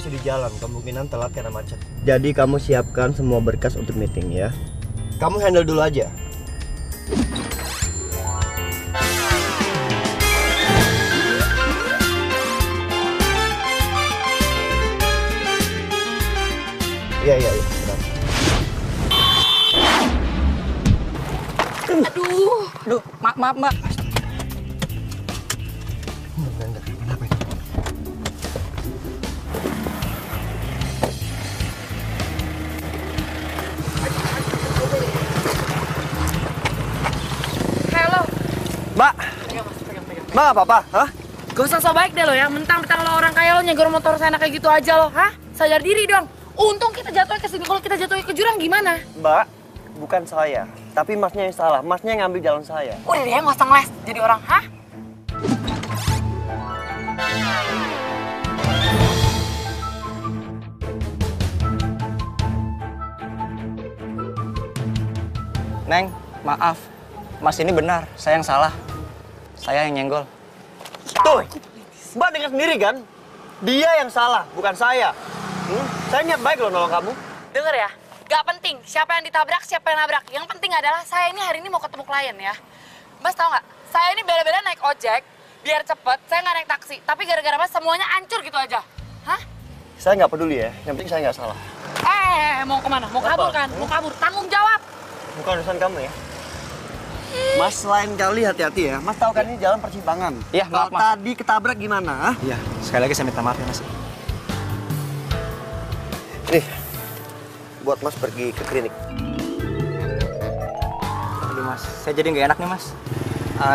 masih di jalan, kemungkinan telat karena macet. Jadi kamu siapkan semua berkas untuk meeting ya. Kamu handle dulu aja. Iya, benar. Aduh, maaf, Mbak. Kenapa itu? Halo. Mbak. Pegang. Mbak, apa-apa? Hah? Gak usah so baik deh lo ya, mentang-mentang lo orang kaya lo nyegur motor saya kayak gitu aja lo, hah? Sadar diri dong. Untung kita jatuhnya ke sini, kalau kita jatuhnya ke jurang gimana? Mbak, bukan saya, tapi masnya yang salah. Masnya yang ngambil jalan saya. Udah deh, nggak usah ngeles jadi orang, hah? Neng, maaf. Mas ini benar, saya yang salah. Saya yang nyenggol. Tuh, Mbak dengar sendiri kan? Dia yang salah, bukan saya. Saya niat baik loh nolong kamu. Dengar ya, gak penting siapa yang ditabrak, siapa yang nabrak. Yang penting adalah saya ini hari ini mau ketemu klien ya. Mas tahu nggak? Saya ini bela-bela naik ojek biar cepet. Saya nggak naik taksi, tapi gara-gara Mas semuanya hancur gitu aja. Hah? Saya nggak peduli ya, yang penting saya nggak salah. Mau kemana? Mau kabur kan? Mau kabur? Tanggung jawab. Bukan urusan kamu ya. Mas lain kali hati-hati ya. Mas tahu kan ini jalan persimpangan. Iya, maaf, Kalau Mas. tadi ketabrak gimana? Iya, sekali lagi saya minta maaf ya, Mas. Nih, buat Mas pergi ke klinik. Aduh, Mas, saya jadi nggak enak nih, Mas.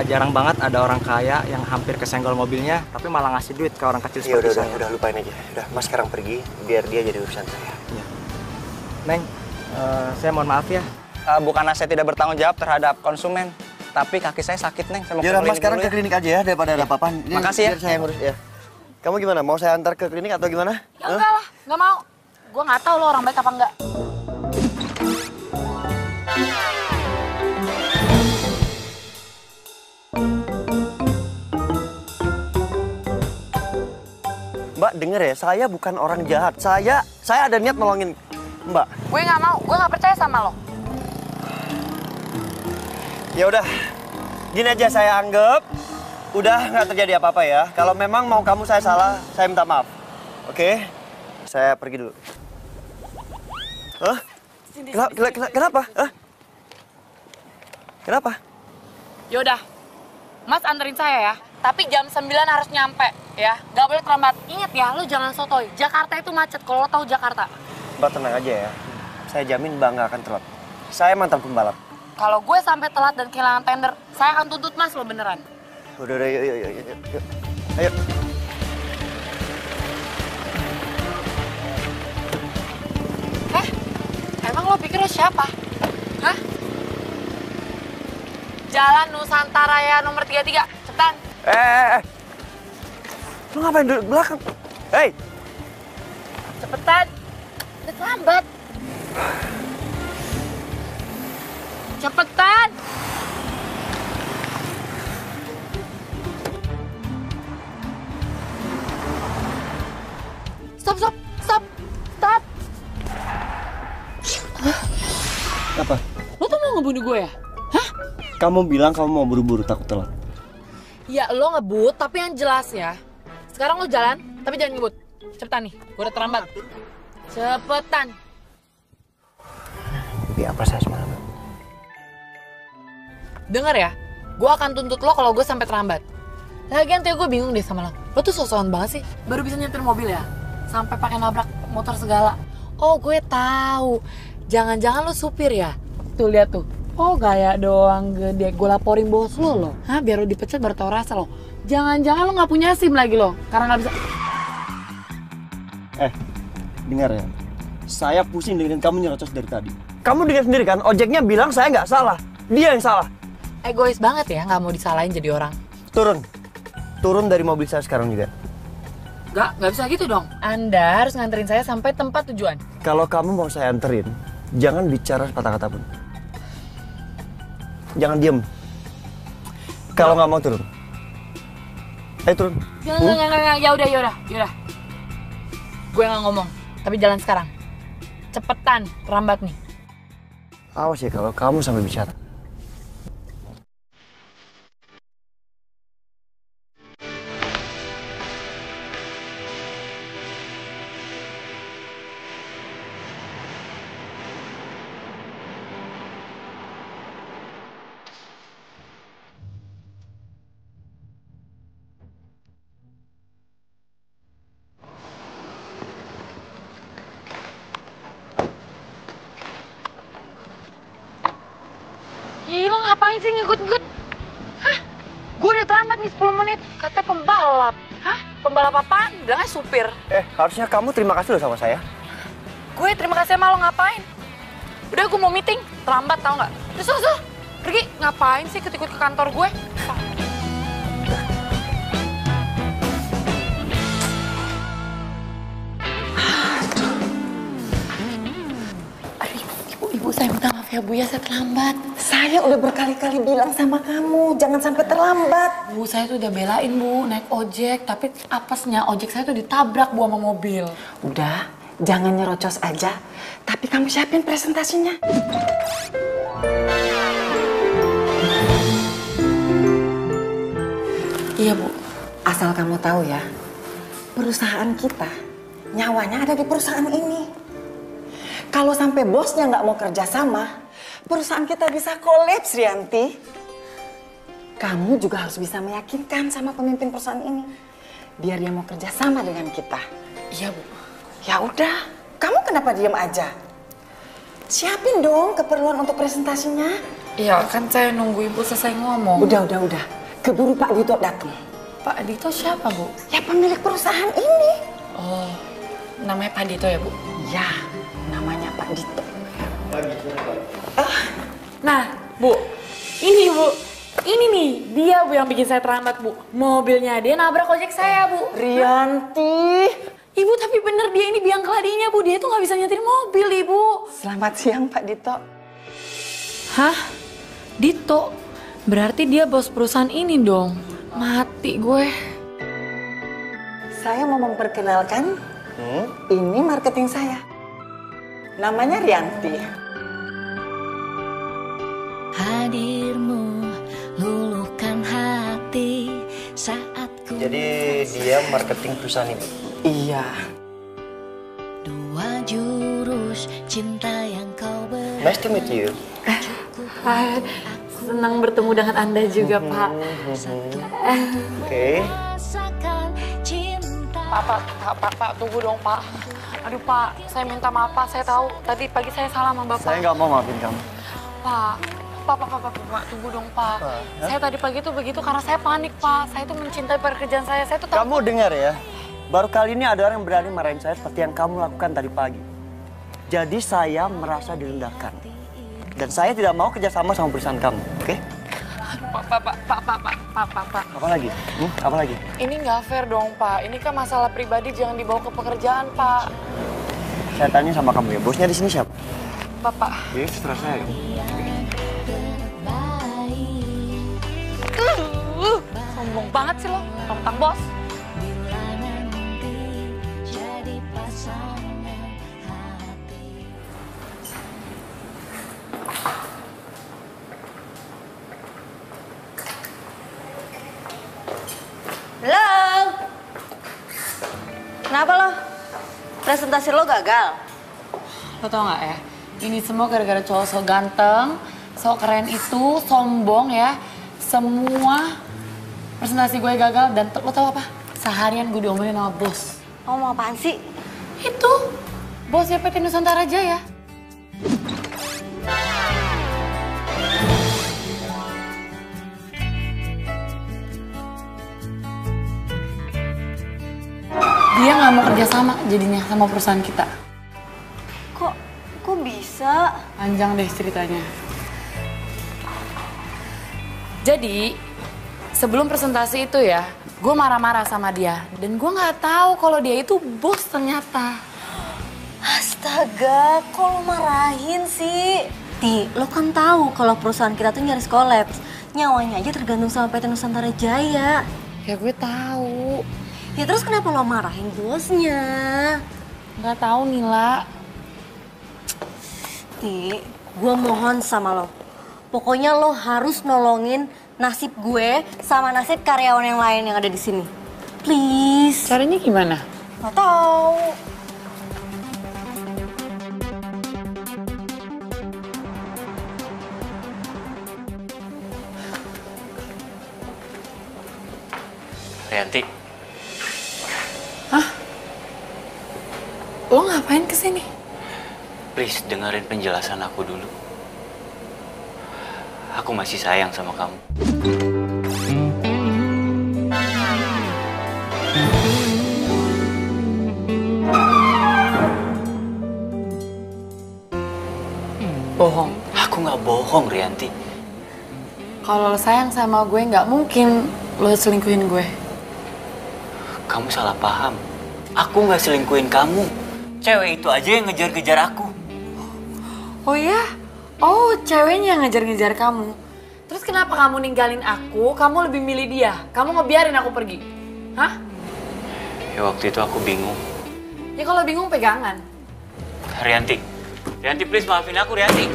Jarang banget ada orang kaya yang hampir kesenggol mobilnya, tapi malah ngasih duit ke orang kecil Ya seperti saya. udah lupain aja. Udah, Mas sekarang pergi, biar dia jadi urusan saya. Iya. Neng, saya mohon maaf ya. Bukannya saya tidak bertanggung jawab terhadap konsumen, tapi kaki saya sakit, Neng. Saya mau Ya udah, ke Mas klinik sekarang dulu ke klinik aja ya, daripada ada apa-apa. Makasih ya. Biar saya ngurus ya. Kamu gimana? Mau saya antar ke klinik atau gimana? Ya enggak lah, nggak mau. Gue nggak tahu lo orang baik apa enggak. Mbak, denger ya, saya bukan orang jahat. Saya ada niat nolongin Mbak. Gue nggak mau, gue nggak percaya sama lo. Ya udah, gini aja saya anggap udah nggak terjadi apa-apa ya. Kalau memang mau kamu saya salah, saya minta maaf. Oke? Saya pergi dulu. Hah? Kenapa? Hah? Kenapa? Yaudah, Mas anterin saya ya. Tapi jam 9 harus nyampe ya. Gak boleh terlambat. Ingat ya, lo jangan sotoy. Jakarta itu macet, kalau lo tahu Jakarta. Mbak tenang aja ya. Saya jamin Mbak nggak akan telat. Saya mantan pembalap. Kalau gue sampai telat dan kehilangan tender, saya akan tuntut Mas lo beneran. Udah, yuk. Ayo. Emang lo pikir lo siapa? Hah? Jalan Nusantara ya nomor 33, cepetan. Lu ngapain duduk belakang? Hei! Cepetan. Udah terlambat. Cepetan. Stop. Apa? Lo tuh mau ngebunuh gue ya? Hah? Kamu bilang kamu mau buru-buru takut telat. Ya lo ngebut, tapi yang jelas ya. Sekarang lo jalan, tapi jangan ngebut. Cepetan nih, gue udah terlambat. Cepetan. Ya apa saya semalam? Dengar ya, gue akan tuntut lo kalau gue sampai terlambat. Lagian tuh gue bingung deh sama lo. Lo tuh so-soan banget sih. Baru bisa nyetir mobil ya, sampai pakai nabrak motor segala. Oh gue tahu. Jangan-jangan lo supir ya? Tuh lihat tuh. Oh gaya doang gede. Gue laporin bos lo. Hah, biar lo dipecat baru tau rasa lo. Jangan-jangan lo nggak punya SIM lagi lo, karena nggak bisa. Dengar ya. Saya pusing dengerin kamu nyerocos dari tadi. Kamu dengar sendiri kan, ojeknya bilang saya nggak salah. Dia yang salah. Egois banget ya, nggak mau disalahin jadi orang. Turun dari mobil saya sekarang juga. Nggak bisa gitu dong. Anda harus nganterin saya sampai tempat tujuan. Kalau kamu mau saya anterin, jangan bicara sepatah kata pun. Jangan diem. Kalau nggak mau turun. Ayo turun. Jangan. Ya udah. gue nggak ngomong, tapi jalan sekarang. Cepetan, terlambat nih. Awas ya kalau kamu sampai bicara. Ih, lo ngapain sih ngikut-ngikut? Hah? Gue udah terlambat nih 10 menit. Katanya pembalap. Hah? Pembalap apaan? Bilangnya supir. Harusnya kamu terima kasih loh sama saya. Gue terima kasih sama lo ngapain? Udah gue mau meeting, terlambat tau nggak? Terus, pergi. Ngapain sih ikut-ikut ke kantor gue? Ibu, saya minta maaf ya Bu ya, saya terlambat. Saya udah berkali-kali bilang sama kamu, jangan sampai terlambat. Bu, saya tuh udah belain Bu, naik ojek. Tapi apesnya ojek saya tuh ditabrak Bu sama mobil. Udah, jangan nyerocos aja. Tapi kamu siapin presentasinya. Iya Bu. Asal kamu tahu ya, perusahaan kita, nyawanya ada di perusahaan ini. Kalau sampai bosnya nggak mau kerja sama, perusahaan kita bisa kolaps, Rianti. Kamu juga harus bisa meyakinkan sama pemimpin perusahaan ini, biar dia mau kerja sama dengan kita. Iya Bu. Ya udah, kamu kenapa diem aja? Siapin dong keperluan untuk presentasinya. Iya, kan saya nunggu Ibu selesai ngomong. Udah. Keburu Pak Dito datang. Pak Dito siapa Bu? Ya pemilik perusahaan ini. Oh, namanya Pak Dito ya Bu? Ya, namanya Pak Dito. Nah, Bu, ini Bu. Ini nih, dia Bu yang bikin saya terlambat Bu. Mobilnya dia nabrak ojek saya Bu. Rianti. Ibu tapi bener dia ini biang keladinya Bu. Dia tuh nggak bisa nyetir mobil Ibu. Selamat siang Pak Dito. Hah? Dito? Berarti dia bos perusahaan ini dong. Mati gue. Saya mau memperkenalkan, ini marketing saya. Namanya Rianti. Hadirmu luluhkan hati saat ku. Jadi dia marketing perusahaan ini. Iya. Dua jurus cinta yang kau beri. Nice to meet you. Hai, senang bertemu dengan Anda juga Pak. Oke. Rasakan cinta. Pak, tunggu dong Pak. Aduh Pak, saya minta maaf Pak. Saya tahu tadi pagi saya salah sama Bapak. Saya nggak mau maafin kamu. Pak, tunggu dong Pak. Saya tadi pagi tuh begitu karena saya panik Pak. Saya tuh mencintai pekerjaan saya. Saya tuh Kamu dengar ya, baru kali ini ada orang yang berani marahin saya seperti yang kamu lakukan tadi pagi. Jadi saya merasa direndahkan. Dan saya tidak mau kerjasama sama perusahaan kamu, oke? Pak. Apa lagi? Apa lagi? Ini nggak fair dong Pak. Ini kan masalah pribadi, jangan dibawa ke pekerjaan Pak. Saya tanya sama kamu ya, bosnya di sini siapa? Bapak. Ya, seterah saya. Sombong banget sih lo, tentang bos. Bila nanti jadi pasangan hati. Halo. Kenapa lo? Presentasi lo gagal? Lo tau gak ya, ini semua gara-gara cowok so ganteng, so keren itu, sombong ya. Semua presentasi gue gagal dan lo tau apa? Seharian gue diomelin sama bos. Lo mau apaan sih? Itu, bosnya PT Nusantara Jaya. Dia nggak mau kerja sama jadinya sama perusahaan kita. Kok bisa? Panjang deh ceritanya. Jadi, sebelum presentasi itu ya, gue marah-marah sama dia. Dan gue nggak tahu kalau dia itu bos ternyata. Astaga, kok lo marahin sih? Ti, lo kan tahu kalau perusahaan kita tuh nyaris kolaps. Nyawanya aja tergantung sama PT Nusantara Jaya. Ya gue tahu. Ya terus kenapa lo marahin bosnya? Nggak tahu Nila. Ti, gue mohon sama lo. Pokoknya lo harus nolongin nasib gue sama nasib karyawan yang lain yang ada di sini. Please. Caranya gimana? Nggak tahu. Rianti, Hah? Lo ngapain kesini? please dengerin penjelasan aku dulu. Aku masih sayang sama kamu. Bohong. Aku nggak bohong, Rianti. Kalau lo sayang sama gue, nggak mungkin lo selingkuhin gue. Kamu salah paham. Aku nggak selingkuhin kamu. Cewek itu aja yang ngejar-ngejar aku. Oh ya? Oh, ceweknya yang ngejar-ngejar kamu. Terus kenapa kamu ninggalin aku, kamu lebih milih dia? Kamu ngebiarin aku pergi? Hah? Ya waktu itu aku bingung. Ya kalau bingung pegangan. Rianti, Rianti please maafin aku, Rianti.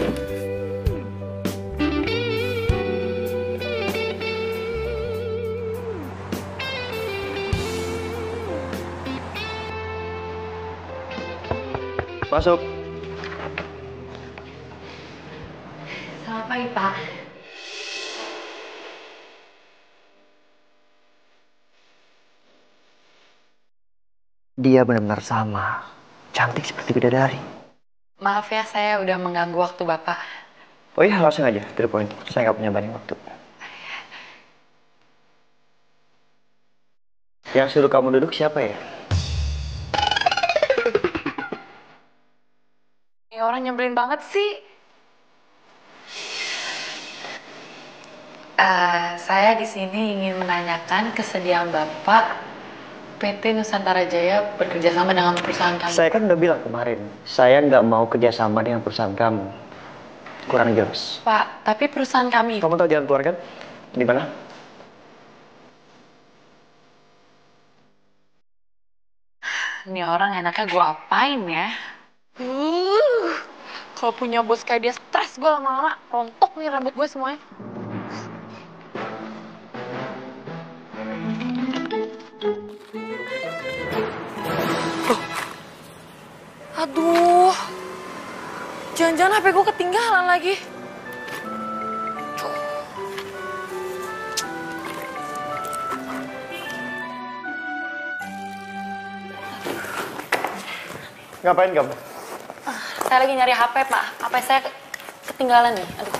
Masuk. Selamat pagi, Pak. Dia benar-benar sama. Cantik seperti bidadari. Maaf ya, saya udah mengganggu waktu Bapak. Oh iya, langsung aja. To the point. Saya nggak punya banyak waktu. Yang suruh kamu duduk siapa ya? Ini orang nyebelin banget sih. Saya di sini ingin menanyakan kesediaan Bapak PT Nusantara Jaya bekerjasama dengan perusahaan kami. Saya kan udah bilang kemarin, saya nggak mau kerjasama dengan perusahaan kamu. Kurang jelas. Pak, tapi perusahaan kami. Kamu tahu jalan keluar kan? Di mana? Ini orang enaknya gue apain ya? Kalau punya bos kayak dia stres gue lama-lama. Rontok nih rambut gue semuanya. Aduh, jangan-jangan HP gue ketinggalan lagi. Ngapain kamu? Saya lagi nyari HP, Pak. HP saya ketinggalan nih. Aduh,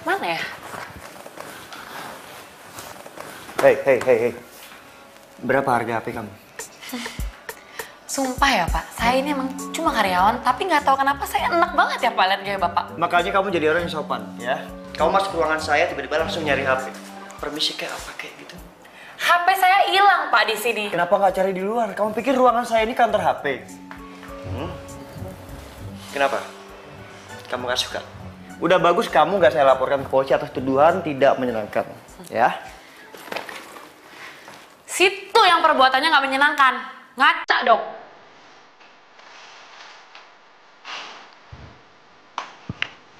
mana ya? Hei. Berapa harga HP kamu? Sumpah ya, Pak. Saya ini emang cuma karyawan, tapi nggak tahu kenapa saya enak banget ya, Pak, lihat gaya Bapak. Makanya kamu jadi orang yang sopan, ya. Kamu masuk ke ruangan saya, tiba-tiba langsung nyari HP. Permisi kayak apa kayak gitu? HP saya hilang, Pak, di sini. Kenapa nggak cari di luar? Kamu pikir ruangan saya ini kantor HP? Kenapa? Kamu nggak suka? Udah bagus kamu nggak saya laporkan ke polisi atas tuduhan tidak menyenangkan, ya? Situ yang perbuatannya nggak menyenangkan. Ngaca dong.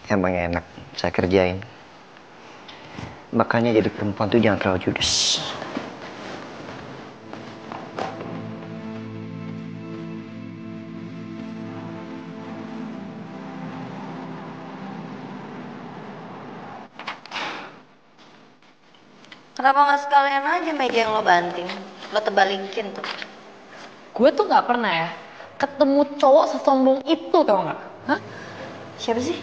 Emang enak saya kerjain. Makanya jadi perempuan tuh jangan terlalu judes. Kenapa nggak sekalian aja meja yang lo banting? Lo tebalikin tuh. Gue tuh nggak pernah ya ketemu cowok sesombong itu, tau nggak? Hah? Siapa sih?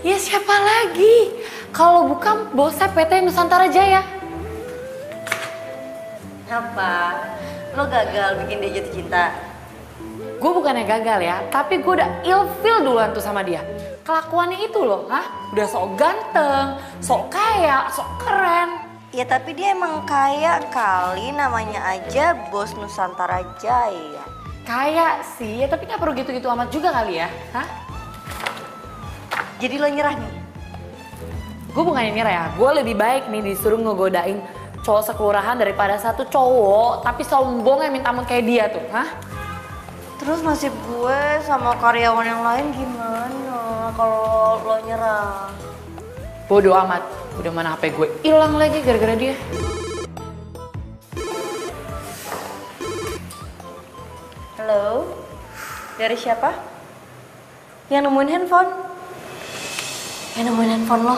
Ya siapa lagi? Kalau bukan bosnya PT Nusantara Jaya. Apa? Lo gagal bikin dia jatuh cinta? Gue bukannya gagal ya, tapi gue udah ilfeel duluan tuh sama dia. Kelakuannya itu loh, hah? Udah sok ganteng, sok kaya, sok keren. Ya tapi dia emang kaya kali, namanya aja bos Nusantara Jaya. Kaya sih, ya tapi gak perlu gitu-gitu amat juga kali ya, hah? Jadi lo nyerah nih? Gue bukannya nyerah ya, gue lebih baik nih disuruh ngegodain cowok sekelurahan daripada satu cowok tapi sombong yang minta ampun kayak dia tuh, hah? Terus nasib gue sama karyawan yang lain gimana kalau lo nyerah? Bodoh amat, udah mana HP gue hilang lagi gara-gara dia. Halo, dari siapa? Yang nemuin handphone? Yang nemuin handphone lo?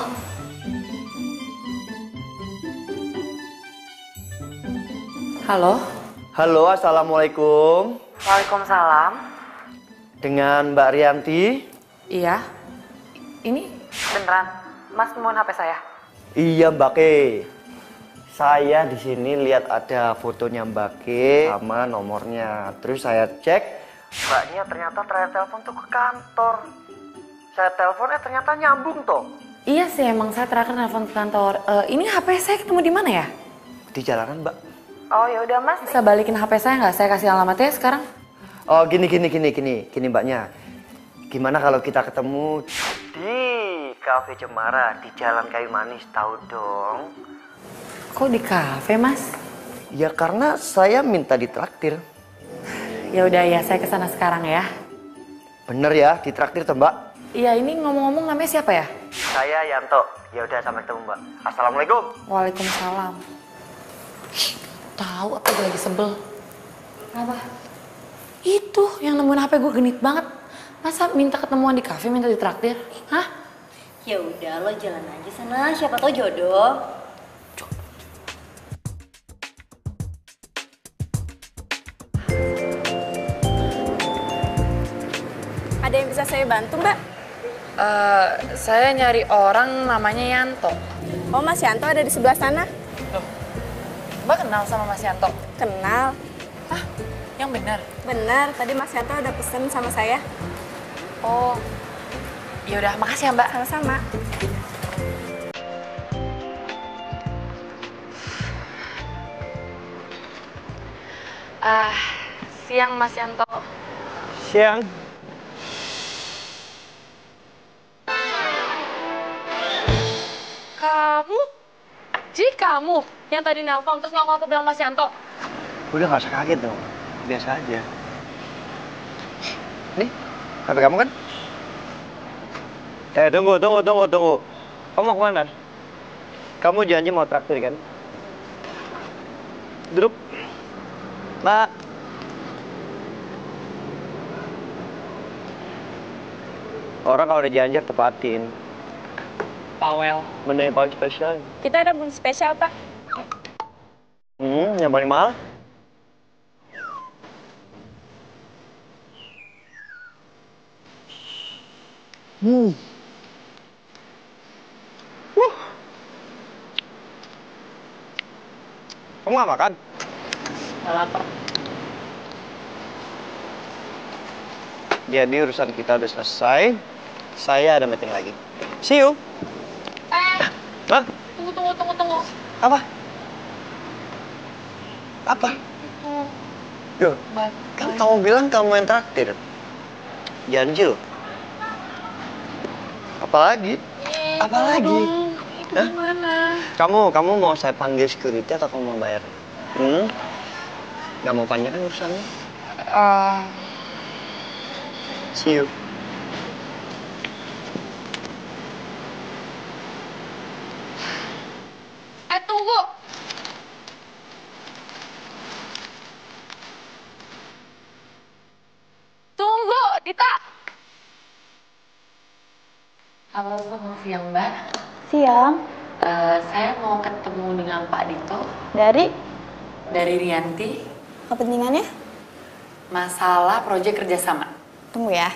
Halo? Halo, assalamualaikum. Waalaikumsalam. Dengan Mbak Rianti. Iya. Ini beneran Mas nemuin HP saya? Iya Mbak Ke. Saya di sini lihat ada fotonya Mbak Ke sama nomornya. Terus saya cek, Mbaknya ternyata terakhir telepon tuh ke kantor. Saya teleponnya ternyata nyambung toh. Iya sih, emang saya terakhir nelfon ke kantor. Ini HP saya ketemu di mana ya? Di jalanan Mbak. Oh ya udah Mas, bisa balikin HP saya nggak? Saya kasih alamatnya sekarang. Oh gini Mbaknya. Gimana kalau kita ketemu di Cafe Cemara di Jalan Kayu Manis, tahu dong? Kok di kafe Mas? Ya karena saya minta ditraktir. Ya udah ya, saya kesana sekarang ya. Bener ya, ditraktir toh Mbak? Iya, ini ngomong-ngomong namanya siapa ya? Saya Yanto. Ya udah sampai ketemu Mbak. Assalamualaikum. Waalaikumsalam. Tahu apa gue lagi sebel? Apa? Itu yang nemuin HP gue genit banget. Masa minta ketemuan di kafe, minta ditraktir? Hah? Ya udah lo jalan aja sana, siapa tau jodoh. Ada yang bisa saya bantu, Mbak? Saya nyari orang namanya Yanto. Oh, Mas Yanto ada di sebelah sana. Mbak kenal sama Mas Yanto? Kenal. Hah? Yang benar? Benar, tadi Mas Yanto ada pesen sama saya. Oh, ya udah, makasih ya Mbak. Sama-sama. Siang Mas Yanto. Siang. Kamu? Ji, kamu yang tadi nelpon terus nggak aku bilang Mas Yanto? Udah gak usah kaget dong. Biasa aja. Nih, HP kamu kan? Tunggu. Kamu mau kemana? Kamu janji mau traktir kan? Duduk. Mbak. Orang kalau udah janji tepatin. Pawel. Menu yang paling spesial. Kita ada menu spesial, Pak. Yang paling mahal? Kamu gak makan? Nggak lapar. Jadi urusan kita udah selesai. Saya ada meeting lagi. See you. Hah? Tunggu. Apa? Apa? Yo, kan kamu bilang kamu yang traktir. Janji loh. Apalagi? Apalagi? Hah? Kamu mau saya panggil security atau kamu mau bayar? Gak mau panjang kan urusannya? See you. Tunggu. Tunggu, Dita. Halo, selamat siang, Mbak. Siang. Saya mau ketemu dengan Pak Dito. Dari? Dari Rianti. Kepentingannya? Masalah proyek kerjasama. Tunggu ya.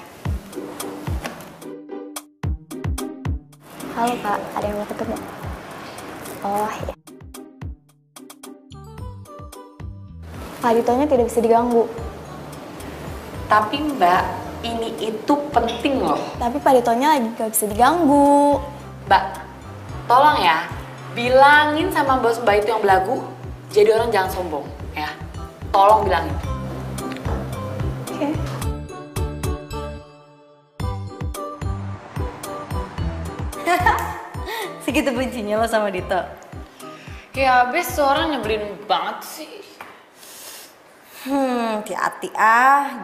Halo, Pak. Ada yang mau ketemu? Oh, ya. Pak Ditonya tidak bisa diganggu. Tapi Mbak, ini itu penting loh. Tapi Pak Ditonya lagi gak bisa diganggu. Mbak, tolong ya, bilangin sama bos Mbak itu yang belagu, jadi orang jangan sombong, ya. Tolong bilangin. Oke. Segitu bencinya lo sama Dito? Ya abis tuh orang nyebelin banget sih. Hati-hati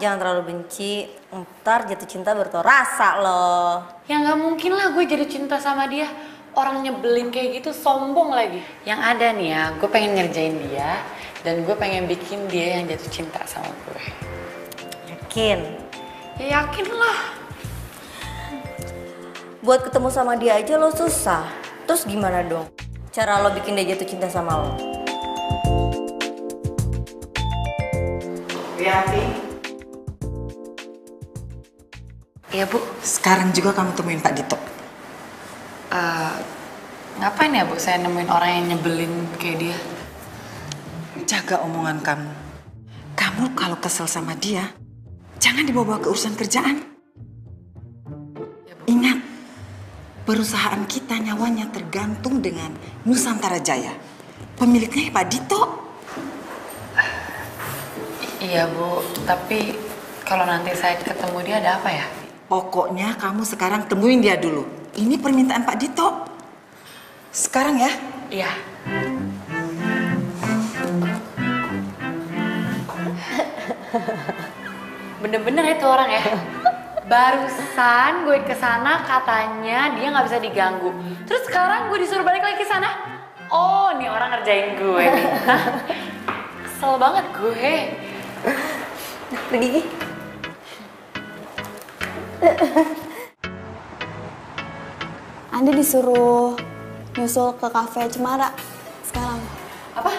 jangan terlalu benci. Ntar jatuh cinta baru tau rasa loh. Ya nggak mungkin lah gue jadi cinta sama dia. Orang nyebelin kayak gitu sombong lagi. Yang ada nih ya, gue pengen ngerjain dia. Dan gue pengen bikin dia yang jatuh cinta sama gue. Yakin? Ya yakin lah. Buat ketemu sama dia aja lo susah. Terus gimana dong cara lo bikin dia jatuh cinta sama lo? Rianti, Iya Bu. sekarang juga kamu temuin Pak Dito. Ngapain ya Bu saya nemuin orang yang nyebelin kayak dia? Jaga omongan kamu. Kamu kalau kesel sama dia, jangan dibawa ke urusan kerjaan. Ingat, perusahaan kita nyawanya tergantung dengan Nusantara Jaya. Pemiliknya Pak Dito. Iya Bu, tapi kalau nanti saya ketemu dia ada apa ya? Pokoknya kamu sekarang temuin dia dulu. Ini permintaan Pak Dito. Sekarang ya. Iya. Bener-bener itu orang ya. Barusan gue kesana katanya dia nggak bisa diganggu. Terus sekarang gue disuruh balik lagi ke sana. Oh, nih orang ngerjain gue nih. Kesel banget gue. Pergi Gi. Anda disuruh nyusul ke kafe Cemara sekarang. Apa?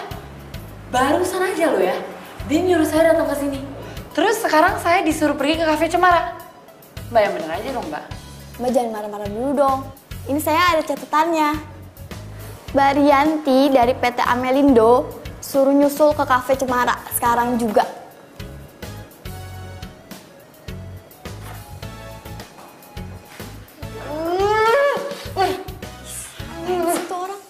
Barusan aja lo ya. Dia nyuruh saya datang ke sini. Terus sekarang saya disuruh pergi ke kafe Cemara. Mbak yang bener aja dong Mbak. Mbak jangan marah-marah dulu dong. Ini saya ada catatannya. Mbak Rianti dari PT Amelindo suruh nyusul ke kafe Cemara sekarang juga. Itu orang.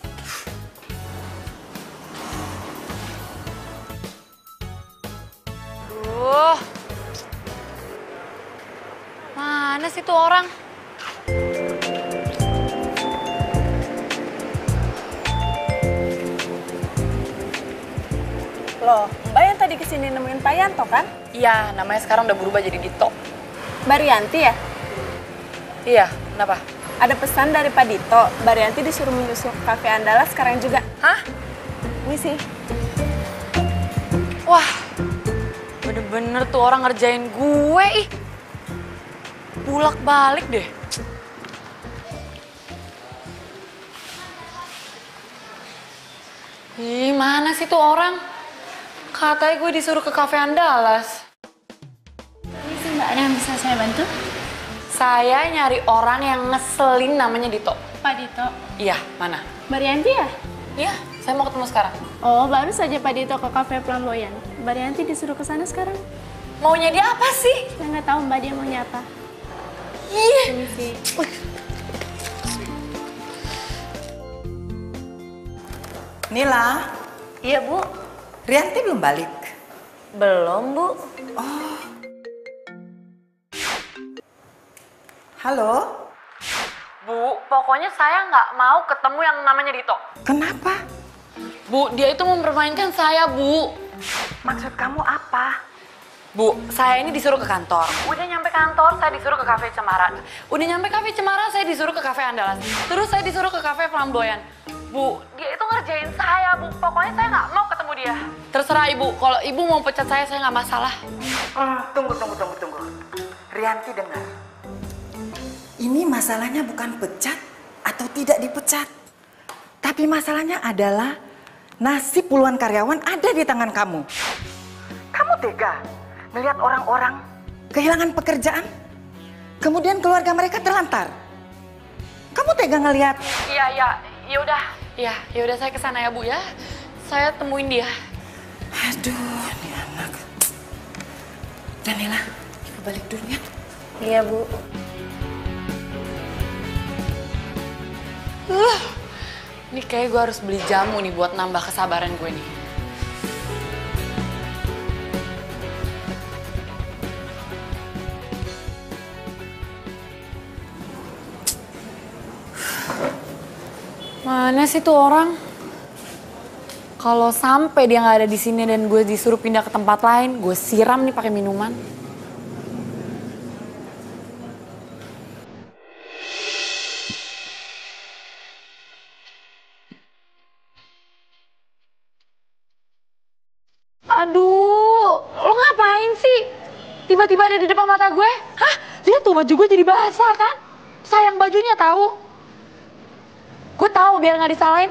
Duh. Mana sih tuh orang? Loh, Mbak yang tadi kesini nemuin Pak Yanto kan? Iya, namanya sekarang udah berubah jadi Dito. Mbak Rianti ya? Iya, kenapa? Ada pesan dari Pak Dito, Mbak Rianti disuruh menyusul ke Cafe Andala sekarang juga. Hah? Ini sih. Wah, bener-bener tuh orang ngerjain gue ih. Bulak-balik deh. Ih, mana sih tuh orang? Katanya gue disuruh ke Cafe Andalas. Ini sih Mbak, ada yang bisa saya bantu? Saya nyari orang yang ngeselin namanya Dito. Pak Dito. Iya, mana? Mbak Rianti ya? Iya, saya mau ketemu sekarang. Oh, baru saja Pak Dito ke kafe Flamboyan. Mbak Rianti disuruh ke sana sekarang. Maunya dia apa sih? Saya nggak tahu Mbak dia maunya apa. Ih. Ini sih. Nila, Iya Bu. Rianti belum balik. Belum Bu. Halo, Bu, pokoknya saya nggak mau ketemu yang namanya Dito. kenapa? Bu, dia itu mempermainkan saya, Bu. Maksud kamu apa? Bu, saya ini disuruh ke kantor. Udah nyampe kantor, saya disuruh ke kafe Cemara. Udah nyampe kafe Cemara, saya disuruh ke kafe Andalas. Terus saya disuruh ke kafe Flamboyan. Bu, dia itu ngerjain saya, Bu. Pokoknya saya nggak mau ketemu dia. Terserah Ibu, kalau Ibu mau pecat saya nggak masalah. Tunggu. Rianti dengar. Ini masalahnya bukan pecat atau tidak dipecat. Tapi masalahnya adalah nasib puluhan karyawan ada di tangan kamu. Kamu tega melihat orang-orang kehilangan pekerjaan, kemudian keluarga mereka terlantar. Kamu tega ngelihat? Ya udah saya kesana ya Bu ya. Saya temuin dia. Aduh, ini anak. Danila, ibu balik dulu ya. Iya Bu. Ini kayak gue harus beli jamu nih buat nambah kesabaran gue nih. Mana sih tuh orang? Kalau sampai dia nggak ada di sini dan gue disuruh pindah ke tempat lain, gue siram nih pakai minuman. Aduh, lo ngapain sih? Tiba-tiba ada di depan mata gue. Hah? Lihat tuh baju gue jadi basah kan? Sayang bajunya tahu. Gue tahu biar nggak disalahin.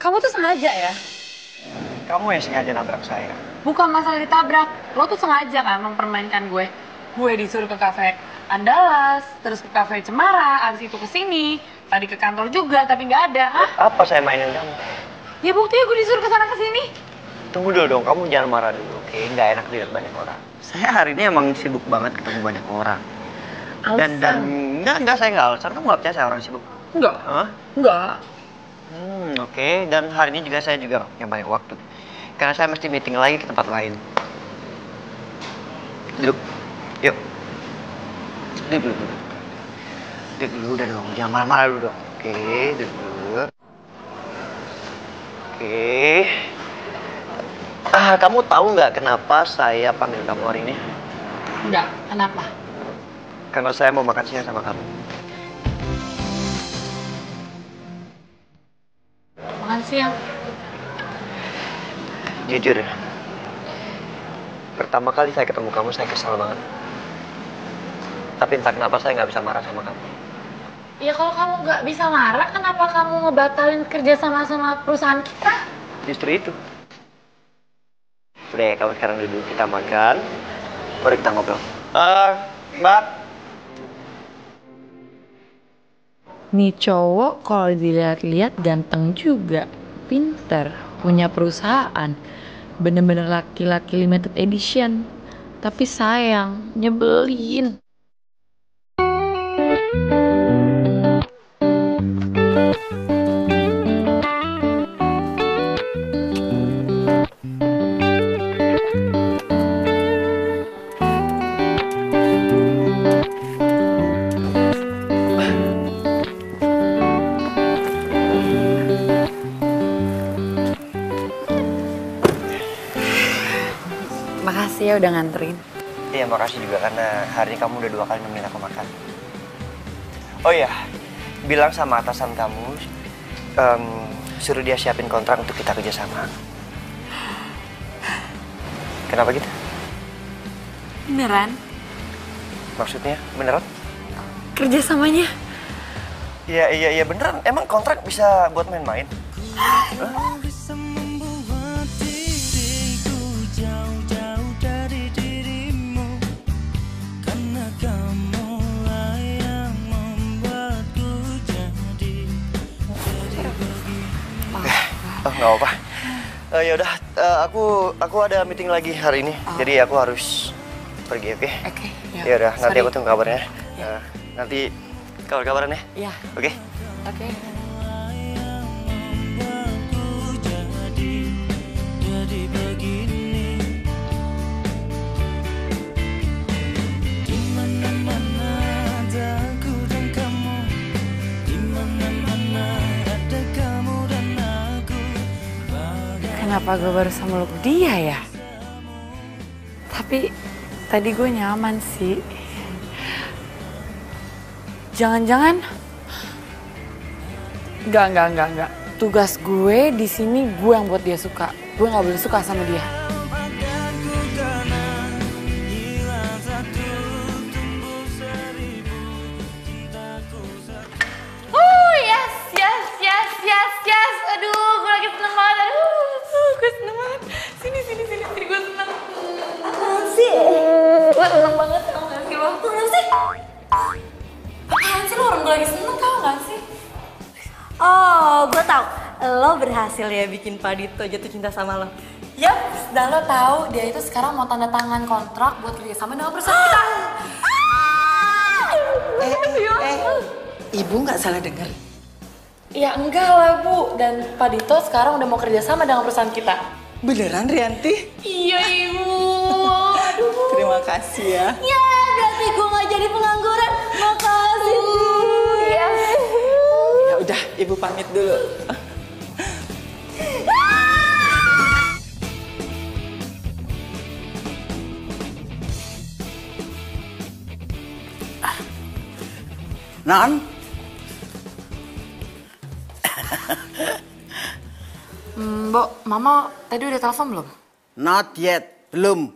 Kamu tuh sengaja ya? Kamu yang sengaja nabrak saya. Bukan masalah ditabrak, lo tuh sengaja kan mempermainkan gue. Gue disuruh ke kafe Andalas, terus ke kafe Cemara, abis itu ke sini, tadi ke kantor juga tapi nggak ada. Hah? Apa saya mainin kamu? Ya buktinya gue disuruh ke sana ke sini. Tunggu dulu dong, kamu jangan marah dulu, oke? Nggak enak dilihat banyak orang. Saya hari ini emang sibuk banget ketemu banyak orang. Dan enggak saya nggak alasan. Kamu nggak percaya saya orang sibuk? Enggak. Hah? Enggak. Oke. Dan hari ini juga saya juga yang banyak waktu. Karena saya mesti meeting lagi ke tempat lain. Duduk. Yuk. Duduk dulu. Duduk dulu udah dong. Jangan marah-marah dulu dong. Oke, duduk dulu. Oke. Kamu tahu nggak kenapa saya panggil kamu hari ini? Enggak. Kenapa? Karena saya mau makan siang sama kamu. Makan siang. Jujur ya, pertama kali saya ketemu kamu saya kesal banget. Tapi entah kenapa saya nggak bisa marah sama kamu. Ya kalau kamu nggak bisa marah, kenapa kamu ngebatalin kerja sama perusahaan kita? Justru itu. Udah, kamu sekarang duduk, kita makan, baru kita ngobrol. Mbak. Nih cowok kalau dilihat-lihat ganteng juga, pinter, punya perusahaan. Bener-bener laki-laki limited edition. Tapi sayang, nyebelin. Makasih ya udah nganterin. Iya, makasih juga karena hari ini kamu udah 2 kali nemenin aku makan. Oh iya, bilang sama atasan kamu, suruh dia siapin kontrak untuk kita kerjasama. Kenapa gitu? Beneran? Maksudnya beneran? Kerjasamanya? Iya beneran. Emang kontrak bisa buat main-main? Nggak apa. Ya udah, aku ada meeting lagi hari ini, jadi aku harus pergi, oke? Oke. Ya udah, nanti aku tunggu kabarnya. Nanti kabar-kabaran ya. Iya. Oke? Oke. Kenapa gue baru meluk dia ya? Tapi tadi gue nyaman sih. Jangan-jangan enggak. Tugas gue di sini gue yang buat dia suka. Gue nggak boleh suka sama dia. Yes. Aduh, gue lagi seneng banget. Gue seneng banget. Sini, gue seneng. Apaan sih? Gue seneng banget, tau gak sih lo? Apaan sih? Apaan sih lo? Orang gue lagi seneng, tau gak sih? Oh, gue tau. Lo berhasil ya bikin Pak Dito jatuh cinta sama lo. Yap, dan lo tahu dia itu sekarang mau tanda tangan kontrak buat kerjasama dengan perusahaan kita. Ibu nggak salah dengar. Ya enggak lah Bu, dan Pak Dito sekarang udah mau kerja sama dengan perusahaan kita. Beneran Rianti? Iya Ibu. Aduh. Terima kasih ya. Ya, berarti gue gak jadi pengangguran. Makasih. Iya. Ya udah, Ibu pamit dulu. Non, Mbok, Mama tadi udah telepon belum? not yet, belum.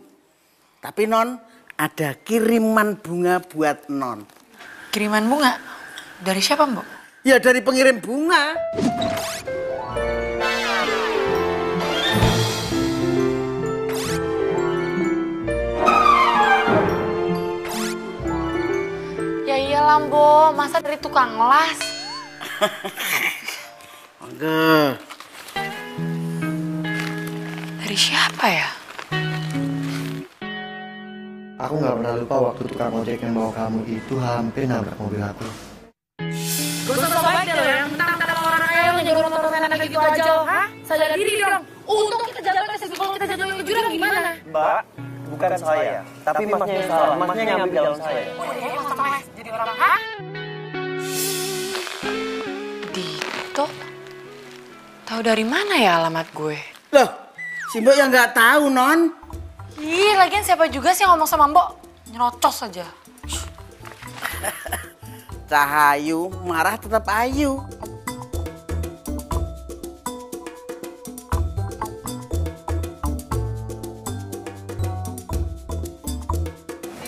Tapi Non, ada kiriman bunga buat Non. Kiriman bunga? Dari siapa Mbok? Ya dari pengirim bunga. Ya iyalah Mbok, masa dari tukang las? Enggak. Dari siapa ya? Aku nggak pernah lupa waktu tukang ojek yang bawa kamu itu hampir nabrak mobil aku. Gak usah sobat deh lo yang mentang-mentang orang kaya lo nyuruh nonton anak gitu aja lo, hah? Sadar diri dong. Untung kita jatuh ke sisi, kalau kita jatuh ke jurang gimana? Mbak, bukan saya, tapi masnya yang salah. Masnya yang ambil jalan saya. Oh iya, mas mas jadi orang, hah? Dito? Tahu dari mana ya alamat gue? Loh, si Mbok yang nggak tahu Non. Ih, lagian siapa juga sih yang ngomong sama Mbok? Nyerocos aja. Cahayu, marah tetap ayu.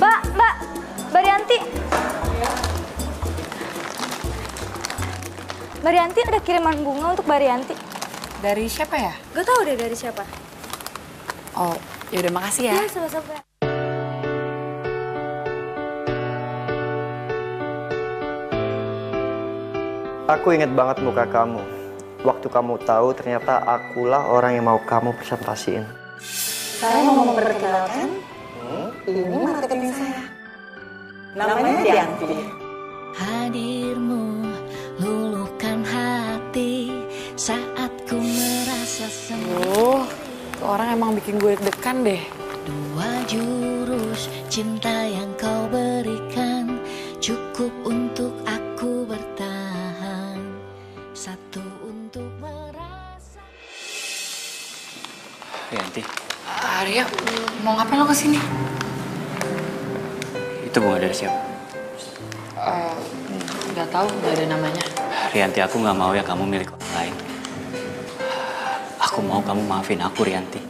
Mbak Rianti. Mbak Rianti ada kiriman bunga untuk Mbak Rianti. Dari siapa ya? Gak tahu deh dari siapa. Oh, yaudah makasih ya. Iya, sama-sama. Aku ingat banget muka kamu. Waktu kamu tahu ternyata akulah orang yang mau kamu presentasiin. Saya mau memperkenalkan, ini marketing saya. Namanya Rianti. Hadirmu luluhkan hati saat ku merasa sendiri. Tuh orang emang bikin gue deg-degan deh. Dua jurus cinta yang kau berikan cukup untuk aku bertahan. Satu untuk merasa. Rianti, Arya, mau ngapain lo kesini? itu bunga dari siapa? Gak tahu, gak ada namanya. Rianti, aku nggak mau ya kamu milik orang lain. Aku mau kamu maafin aku, Rianti.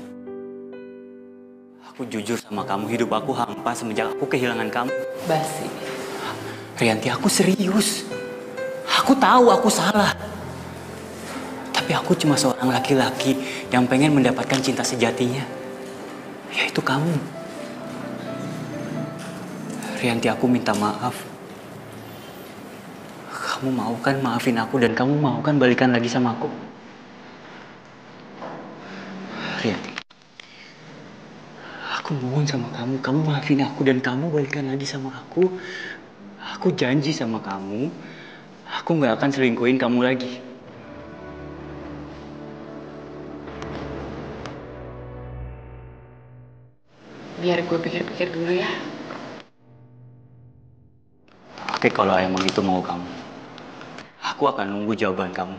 Aku jujur sama kamu, hidup aku hampa semenjak aku kehilangan kamu. Basi. Rianti, aku serius. Aku tahu aku salah. Tapi aku cuma seorang laki-laki yang pengen mendapatkan cinta sejatinya. Yaitu kamu. Rianti, aku minta maaf. Kamu mau kan maafin aku dan kamu mau kan balikan lagi sama aku? Rianti, aku mohon sama kamu maafin aku dan kamu balikan lagi sama aku. Aku janji sama kamu, aku nggak akan selingkuhin kamu lagi. Biar gue pikir-pikir dulu ya. Oke, kalau emang itu mau kamu, aku akan nunggu jawaban kamu.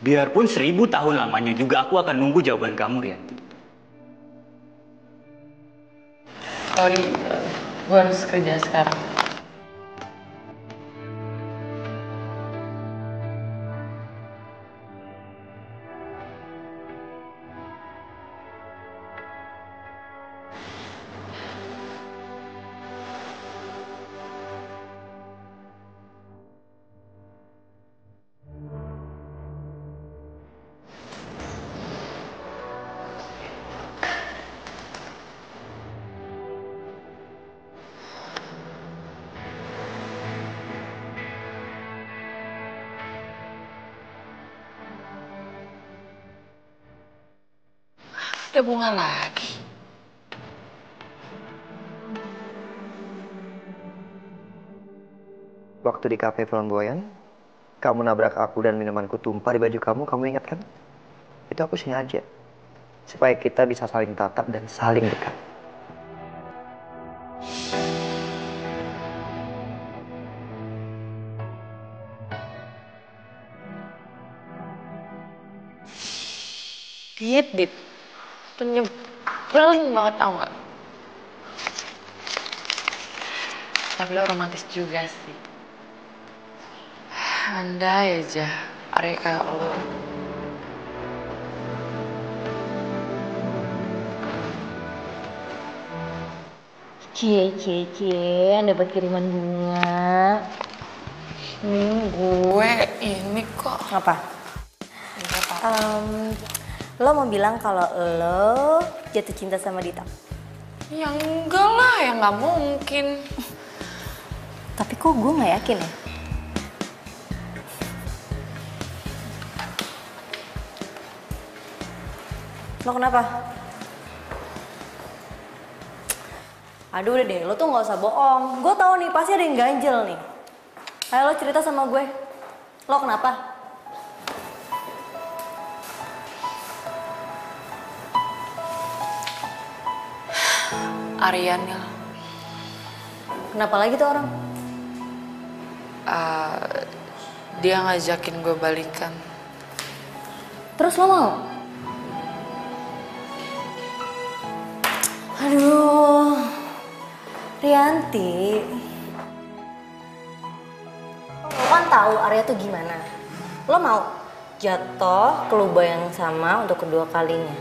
Biarpun 1000 tahun lamanya juga aku akan nunggu jawaban kamu, Rianti. Sorry, gue harus kerja sekarang. Ada bunga lagi. Waktu di cafe Flamboyan, kamu nabrak aku dan minumanku tumpah di baju kamu, kamu ingat kan? Itu aku sengaja. Supaya kita bisa saling tatap dan saling dekat. Dit. Itu nyebelin banget tau gak? Tapi lo romantis juga sih. Andai aja Arya kayak lo. Cie, dapat kiriman bunga. Gue ini kok. Apa? Lo mau bilang kalau lo jatuh cinta sama Dita? Ya enggak lah, ya nggak mungkin. Tapi kok gue nggak yakin ya? Lo kenapa? Aduh udah deh, lo tuh nggak usah bohong. Gue tahu nih, pasti ada yang ganjel nih. Ayo lo cerita sama gue. Lo kenapa? Ariannya. Kenapa lagi tuh orang? Dia ngajakin gue balikan. Terus lo mau? Aduh, Rianti. Lo kan tahu Arya tuh gimana. Lo mau jatuh ke lubang yang sama untuk kedua kalinya?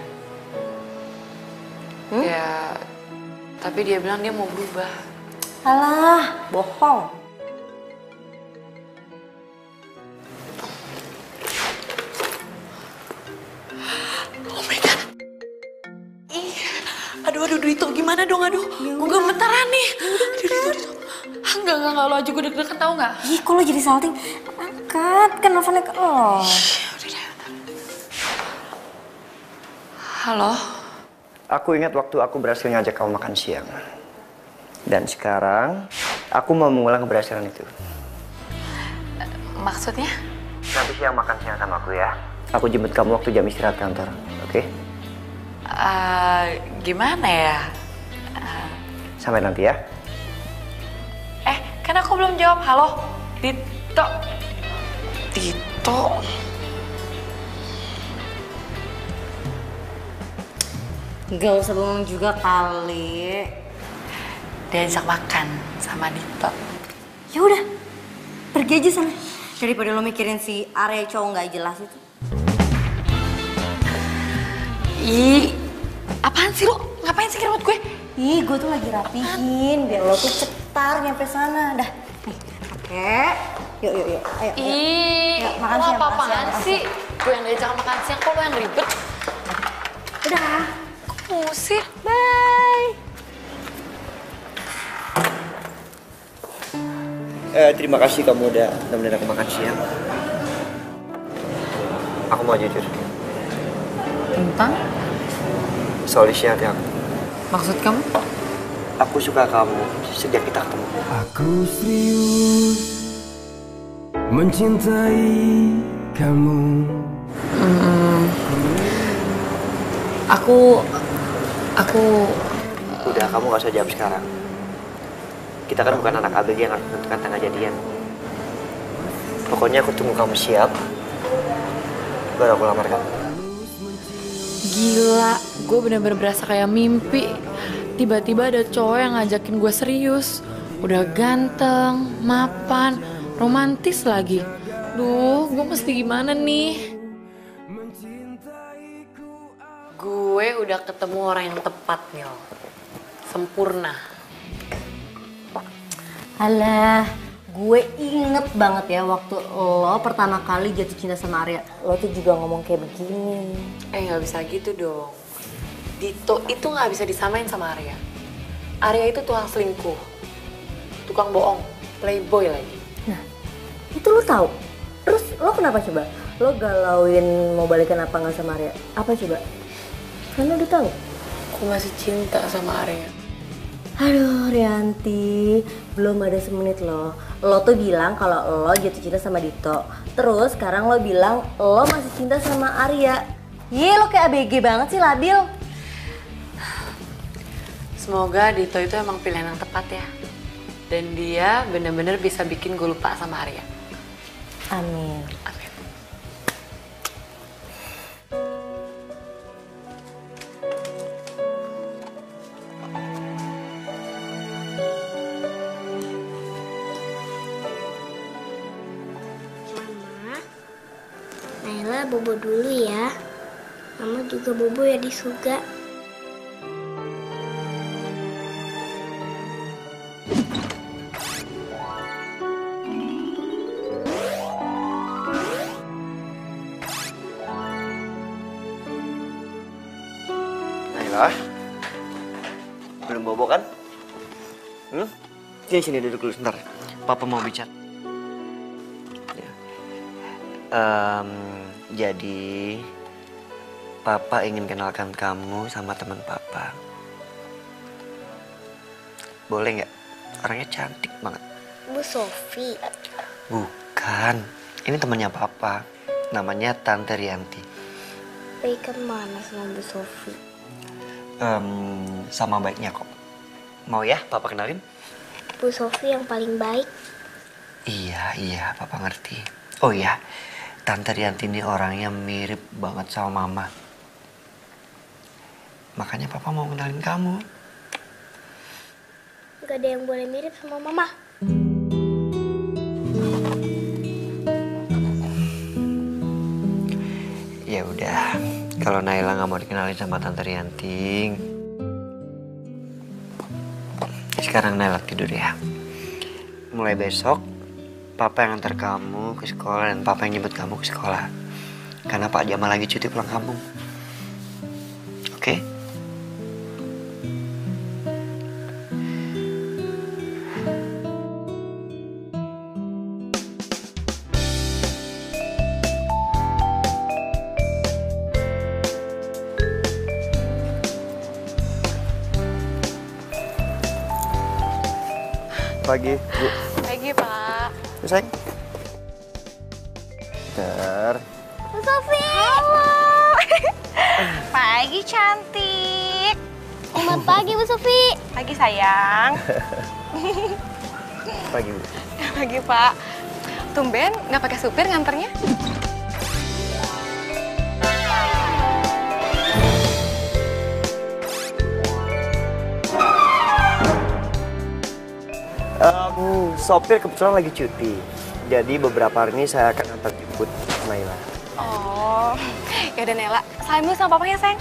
Ya, tapi dia bilang dia mau berubah. Alah, bohong. Oh my god. Aduh, itu gimana dong, aduh. Gue gemetaran nih. Aduh. Enggak, lo aja gue deg-degan tau gak? Ih, kok lo jadi salting? Angkat, kan nelfonnya ke lo. Halo? Aku ingat waktu aku berhasil ngajak kamu makan siang. Dan sekarang, aku mau mengulang keberhasilan itu. Maksudnya? Nanti siang makan siang sama aku ya. Aku jemput kamu waktu jam istirahat kantor, oke? Gimana ya? Sampai nanti ya. Kan aku belum jawab. Halo? Tito? Gak usah bohong juga kali. Diajak makan sama Dito. Ya udah, pergi aja sana. Daripada lo mikirin si Arya cowok nggak jelas itu. Ih, apaan sih lo? Ngapain sih kirim gue? Ih, gue tuh lagi rapihin biar lo tuh cetar nyampe sana. Dah, nih, oke. Yuk. Ayo. Ih, yuk, makan lo siang, apa-apaan sih? Gue yang diajak makan siang, kok lo yang ribet? Udah. Musik. Bye. Terima kasih kamu udah nemenin aku makan siang. Aku mau jujur. Tentang? Soal isi hati aku. Maksud kamu? Aku suka kamu sejak kita ketemu. Aku serius mencintai kamu. Aku Udah, kamu gak usah jawab sekarang. Kita kan bukan anak ABG yang harus menentukan tanggal jadian. Pokoknya aku tunggu kamu siap, baru aku lamar kamu. gila, gue bener-bener berasa kayak mimpi. Tiba-tiba ada cowok yang ngajakin gue serius. Udah ganteng, mapan, romantis lagi. Duh, gue mesti gimana nih? Gue udah ketemu orang yang tepat, Mil. Sempurna. Alah, gue inget banget ya waktu lo pertama kali jatuh cinta sama Arya. Lo tuh juga ngomong kayak begini. Gak bisa gitu dong. Dito itu gak bisa disamain sama Arya. Arya itu tukang selingkuh, tukang bohong, playboy lagi. Nah, itu lo tahu. Terus lo kenapa coba? Lo galauin mau balikan apa nggak sama Arya? Apa coba? Kan lo udah tahu. Aku masih cinta sama Arya. Aduh, Rianti, belum ada semenit loh. Lo tuh bilang kalau lo jatuh cinta sama Dito. Terus sekarang lo bilang lo masih cinta sama Arya. Lo kayak ABG banget sih, labil. Semoga Dito itu emang pilihan yang tepat ya. Dan dia bener-bener bisa bikin gue lupa sama Arya. Amin. Amin. Naila bobo dulu ya. Mama juga bobo ya di surga. Naila, belum bobo kan? Sini duduk dulu sebentar. Papa mau bicara. Jadi, Papa ingin kenalkan kamu sama teman Papa. Boleh nggak? Orangnya cantik banget. Bu Sofi. Bukan, ini temannya Papa. Namanya Tante Rianti. Baikan mana sama Bu Sofi? Sama baiknya kok. Mau ya Papa kenalin? Bu Sofi yang paling baik. Iya, Papa ngerti. Oh iya, Tante Rianti ini orangnya mirip banget sama Mama. Makanya Papa mau kenalin kamu. Gak ada yang boleh mirip sama Mama. Ya udah, kalau Naila nggak mau dikenalin sama Tante Rianti, sekarang Naila tidur ya. Mulai besok, Papa yang antar kamu ke sekolah dan Papa yang jemput kamu ke sekolah. Karena Pak Jamal lagi cuti pulang kampung. Oke? Pagi, Bu. Pagi, Pak. Sayang. Bentar. Bu Sofi. Halo. Pagi cantik. Selamat pagi Bu Sofi. Pagi sayang. Pagi, Bu. Pagi Pak. Tumben nggak pakai supir nganternya? Sopir kebetulan lagi cuti. Jadi beberapa hari ini saya akan antar jemput Naila. Oh, ya udah Nela. Salam dulu sama papanya, sayang.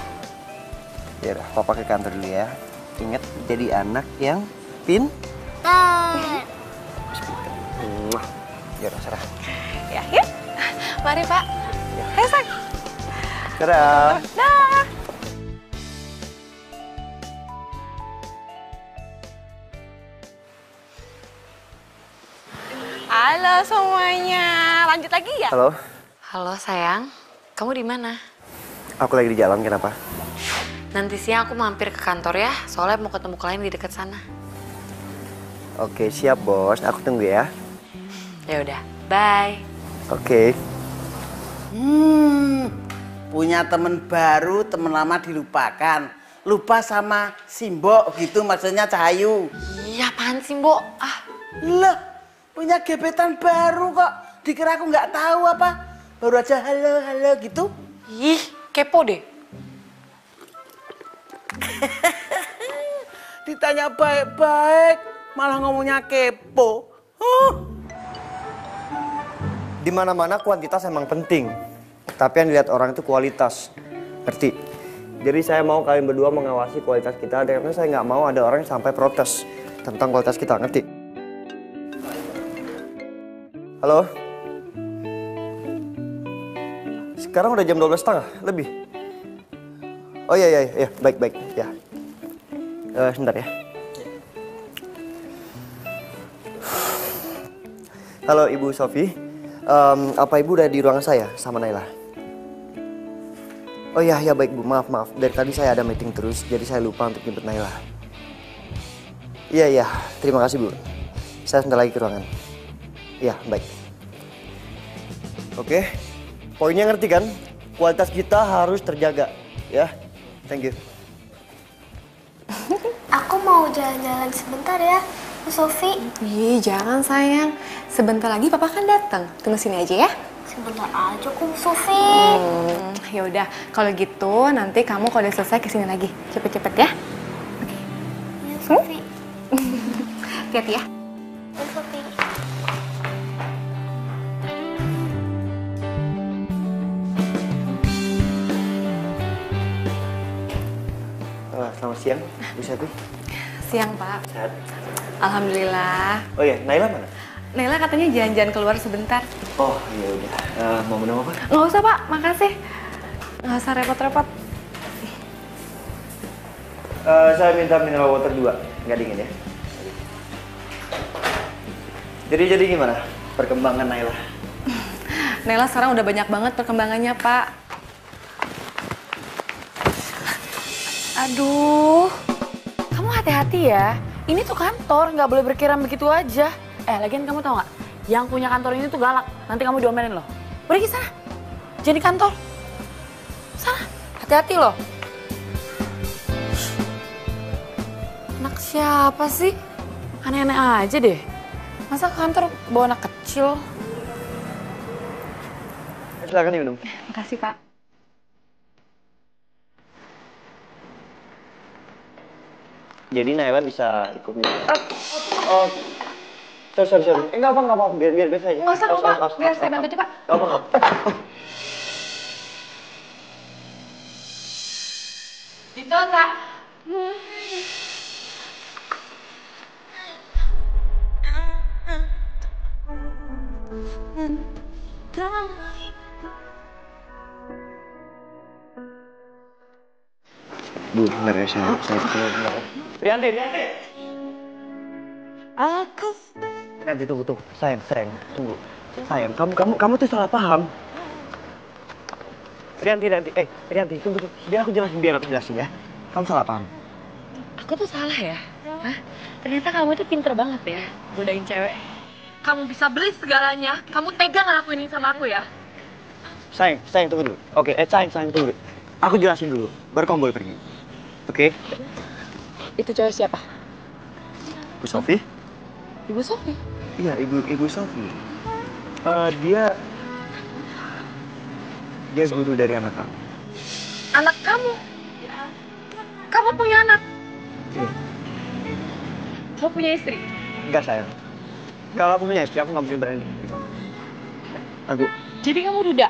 Ya udah, Papa ke kantor dulu ya. Ingat jadi anak yang Ya udah, serah. Ya, yuk. Mari, Pak. Ayo, sayang. Dadah. Dah. Halo semuanya. Lanjut lagi ya? Halo. Halo sayang, kamu di mana? Aku lagi di jalan, kenapa? Nanti siang aku mampir ke kantor ya, soalnya mau ketemu klien di dekat sana. Oke, siap bos. Aku tunggu ya. Ya udah, bye. Oke. Punya temen baru, temen lama dilupakan. Lupa sama Simbok gitu maksudnya Cahayu. Iya, apaan sih, Mbok? Lah, punya gebetan baru kok. Dikira aku nggak tahu apa? Baru aja halo gitu. Ih, kepo deh. Ditanya baik-baik, malah ngomongnya kepo. Di mana-mana kuantitas emang penting. Tapi yang dilihat orang itu kualitas. Ngerti? Jadi saya mau kalian berdua mengawasi kualitas kita. Karena saya nggak mau ada orang yang sampai protes tentang kualitas kita. Ngerti? Halo? Sekarang udah jam 12.30 lebih. Oh iya, baik, ya. Sebentar ya. Halo Ibu Sofi, apa Ibu udah di ruangan saya sama Naila? Oh iya, baik Bu, maaf. Dari tadi saya ada meeting terus, jadi saya lupa untuk jemput Naila. Iya, terima kasih Bu. Saya sebentar lagi ke ruangan. Iya, baik. Oke, poinnya ngerti kan? Kualitas kita harus terjaga, ya. Thank you. Aku mau jalan-jalan sebentar ya, Bu Sofi. Ih, jangan sayang. Sebentar lagi papa kan datang. Tunggu sini aja ya. Sebentar aja kok, Bu Sofi. Ya udah, kalau gitu nanti kamu kalau udah selesai kesini lagi. Cepet-cepet ya. Ya, Sofi. Hati-hati ya. Bu Sofi. Selamat siang, Bu Selvi. Siang, Pak. Sehat. Alhamdulillah. Oh iya, Naila mana? Naila katanya jalan-jalan keluar sebentar. Oh iya udah. Mau minum apa? Nggak usah, Pak. Makasih. Nggak usah repot-repot. Saya minta mineral water 2, nggak dingin ya. Jadi gimana perkembangan Naila? Naila sekarang udah banyak banget perkembangannya, Pak. Aduh, kamu hati-hati ya. Ini tuh kantor, nggak boleh berkira begitu aja. Lagian kamu tahu nggak? Yang punya kantor ini tuh galak. Nanti kamu diomelin loh. Pergi sana. Jadi kantor. Sana, hati-hati loh. Anak siapa sih? Aneh-aneh aja deh. Masa ke kantor bawa anak kecil? Silakan diminum. Makasih, Pak. Jadi Naila bisa ikut minum. Oh, sorry. Enggak apa. Biar saja. Nggak usah, Pak. Biar saya bantu, Pak. Enggak apa. Dito, Kak. Bu, benar ya saya benar. Rianti. Nanti tunggu. Sayang, tunggu. Sayang, kamu tuh salah paham. Rianti. Rianti, tunggu. Biar aku jelasin ya. Kamu salah paham. Aku tuh salah ya? Hah? Ternyata kamu tuh pinter banget ya godain cewek. Kamu bisa beli segalanya, kamu tega ngelakuin ini sama aku ya? Sayang, tunggu dulu. Oke, sayang, tunggu dulu. Aku jelasin dulu, baru kamu boleh pergi. Oke? Itu cewek siapa? Bu Sofi? Ibu Sofi? Iya, Ibu Sofi. Dia guru dari anak kamu. Anak kamu? Kamu punya anak? Iya. Kamu punya istri? Enggak, sayang. Kalau aku punya istri, aku nggak mungkin berani. Aku. Jadi kamu duda?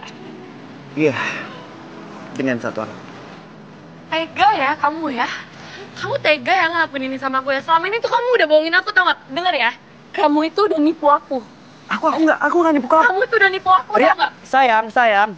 Iya. Dengan satu anak. Tega ya kamu ya? Kamu tega ya ngelakuin ini sama aku ya? Selama ini tuh kamu udah bohongin aku, tau gak? Dengar ya, kamu itu udah nipu aku. Aku nggak nipu kamu. Kamu itu udah nipu aku, tau gak? Sayang.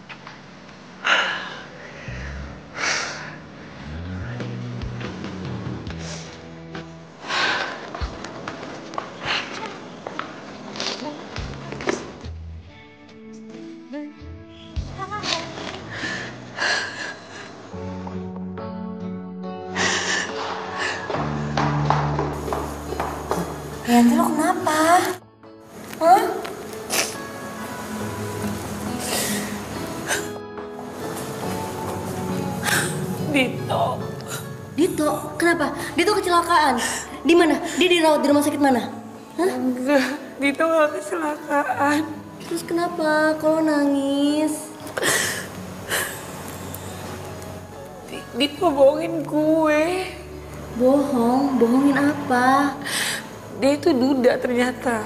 Rianti, lo kenapa? Hah? Dito, kenapa? Dito kecelakaan. Di mana? Dia dirawat di rumah sakit mana? Hah? Enggak, Dito gak kecelakaan. Terus kenapa? Kalau nangis? Dito bohongin gue. Bohongin apa? Dia itu duda ternyata.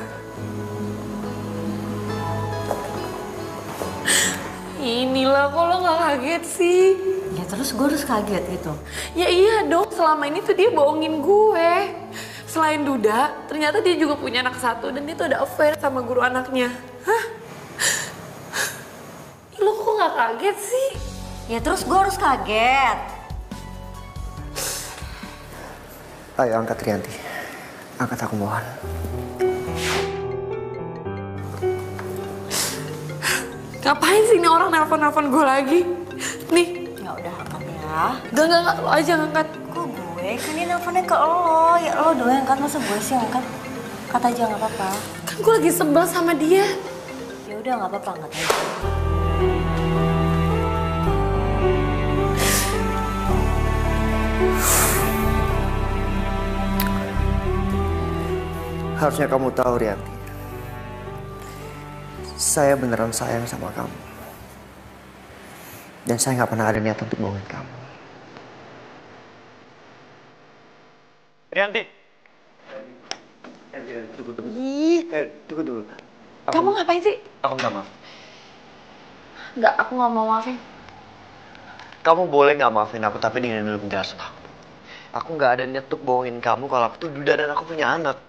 Inilah, kok lo gak kaget sih? Ya terus gue harus kaget gitu. Ya iya dong, selama ini tuh dia bohongin gue. Selain duda, ternyata dia juga punya anak satu dan dia tuh ada affair sama guru anaknya. Hah? Lo kok gak kaget sih? Ya terus gue harus kaget. Ayo angkat Rianti. Angkat, aku mohon. Ngapain sih ini orang nelpon gue lagi? Nih. Ya udah angkat ya. Enggak, lo aja ngangkat. Kok gue? Kan dia nelfonnya ke lo. Ya lo doang angkat, masa gue sih angkat? Kata aja nggak apa-apa. Kan gue lagi sebel sama dia. Ya udah nggak apa-apa, kata aja. Harusnya kamu tahu, Rianti. Saya beneran sayang sama kamu. Dan saya nggak pernah ada niat untuk bohongin kamu. Rianti. Tunggu dulu. Tunggu dulu. Kamu ngapain sih? Aku minta maaf. Nggak, aku nggak mau maafin. Kamu boleh nggak maafin aku, tapi dengan dulu penjelasan aku. Aku nggak ada niat untuk bohongin kamu kalau aku tuh duda dan aku punya anak.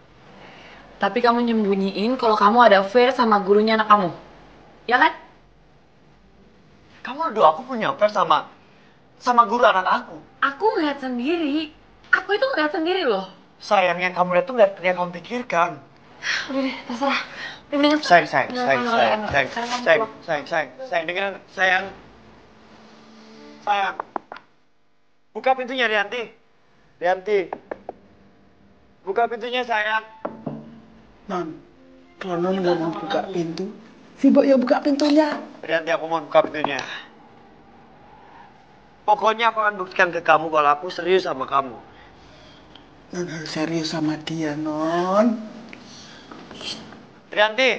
Tapi kamu nyembunyiin kalau kamu ada affair sama gurunya anak kamu. Ya kan? Kamu nuduh aku punya affair sama guru anak aku. Aku ngeliat sendiri. Aku itu ngeliat sendiri loh. Sayang, yang kamu lihat tuh nggak yang kamu pikirkan. Udah deh, terserah. Mendingan Sayang, dengerin, sayang. Sayang. Buka pintunya, Rianti. Buka pintunya, sayang. Non, kalau Non nggak mau buka pintu, si Mbok yang buka pintunya. Rianti, aku mau buka pintunya. Pokoknya aku akan buktikan ke kamu kalau aku serius sama kamu. Non harus serius sama dia, Non. Rianti,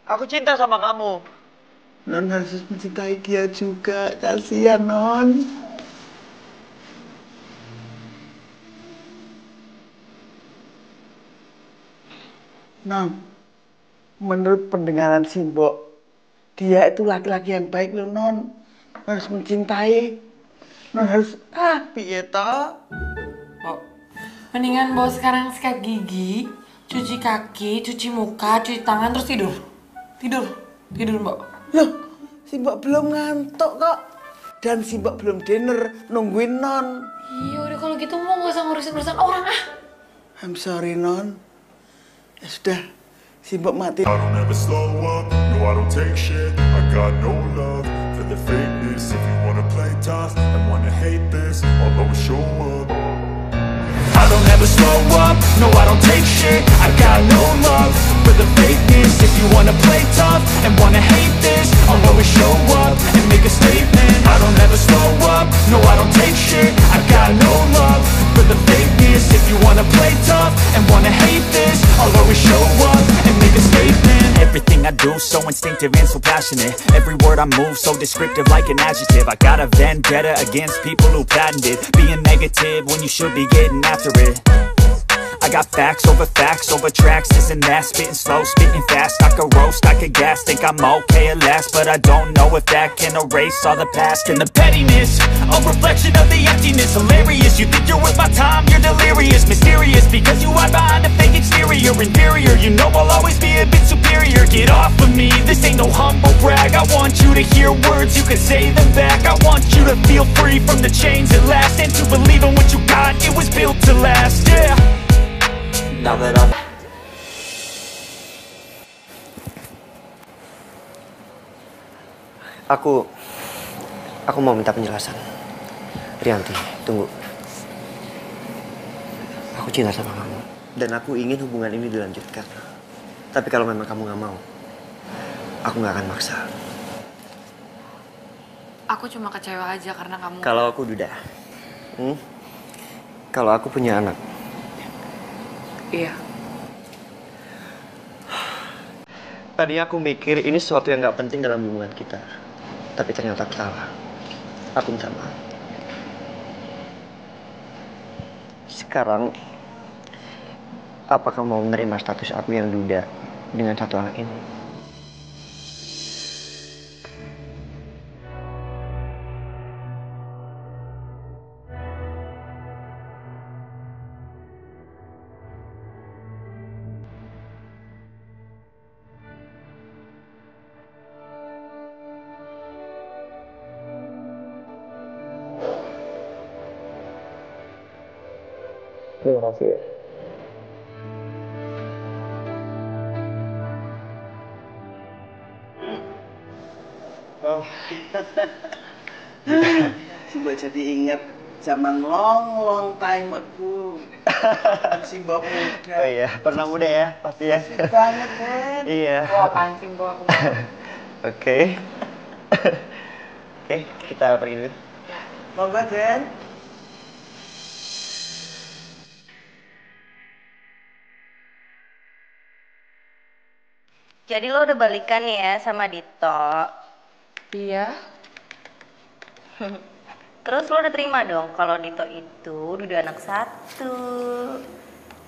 aku cinta sama kamu. Non harus mencintai dia juga. Kasihan, Non. Non, menurut pendengaran si Mbok, dia itu laki-laki yang baik loh, Non. Harus mencintai. Non harus, piye toh? Mendingan bawa sekarang sikat gigi, cuci kaki, cuci muka, cuci tangan, terus tidur. Tidur, Mbak. Loh, si Mbok belum ngantuk kok. Dan si Mbok belum dinner, nungguin Non. Iya udah kalau gitu mau gak usah ngurusin urusan orang ah. I'm sorry, Non. Ya sudah, si Mbok mati. I don't ever slow up, no I don't take shit. I got no love for the fakeness. If you wanna play tough and wanna hate this, I'll always show up. I don't ever slow up, no I don't take shit. I got no love for the fakeness. If you wanna play tough and wanna hate this, I'll always show up and make a statement. I don't ever slow up, no I don't take shit. I got no love for the fakeness. If you wanna play tough and wanna hate this, I'll always show up and make a statement. Everything I do so instinctive and so passionate. Every word I move so descriptive like an adjective. I got a vendetta against people who patented being negative when you should be getting after it. I got facts over tracks, this and that. Spitting slow, spitting fast, I could roast, I could gas. Think I'm okay at last, but I don't know if that can erase all the past. And the pettiness, a reflection of the emptiness. Hilarious, you think you're worth my time, you're delirious. Mysterious, because you hide behind a fake exterior. Inferior, you know I'll always be a bit superior. Get off of me, this ain't no humble brag. I want you to hear words, you can say them back. I want you to feel free from the chains at last, and to believe in what you got, it was built to last, yeah. Now that I'm... Aku mau minta penjelasan. Rianti, tunggu. Aku cinta sama kamu. Dan aku ingin hubungan ini dilanjutkan. Tapi kalau memang kamu gak mau, aku gak akan maksa. Aku cuma kecewa aja karena kamu... Kalau aku duda. Kalau aku punya anak. Iya. Tadi aku mikir ini sesuatu yang gak penting dalam hubungan kita. Tapi ternyata aku salah. Aku minta maaf. Sekarang, apakah mau menerima status aku yang duda dengan satu anak ini? Terima kasih ya. Coba jadi ingat Zaman long time ago. Si Mbok muda. Oh iya, pernah muda ya, pasti ya. Banget, Den. Iya. Wah, pancing gua aku. Oke. Oke, kita pergi dulu. Monggo, Den. Jadi lo udah balikan ya sama Dito? Iya. Terus lo udah terima dong kalau Dito itu udah anak satu?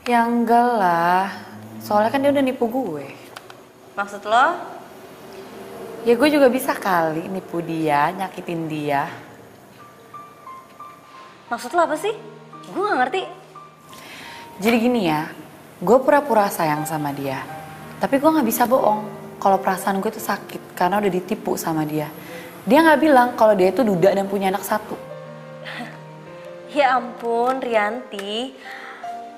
Ya enggak lah. Soalnya kan dia udah nipu gue. Maksud lo? Ya gue juga bisa kali nipu dia, nyakitin dia. Maksud lo apa sih? Gue gak ngerti. Jadi gini ya, gue pura-pura sayang sama dia. Tapi gue gak bisa bohong kalau perasaan gue tuh sakit karena udah ditipu sama dia. Dia gak bilang kalau dia itu duda dan punya anak satu. Ya ampun Rianti,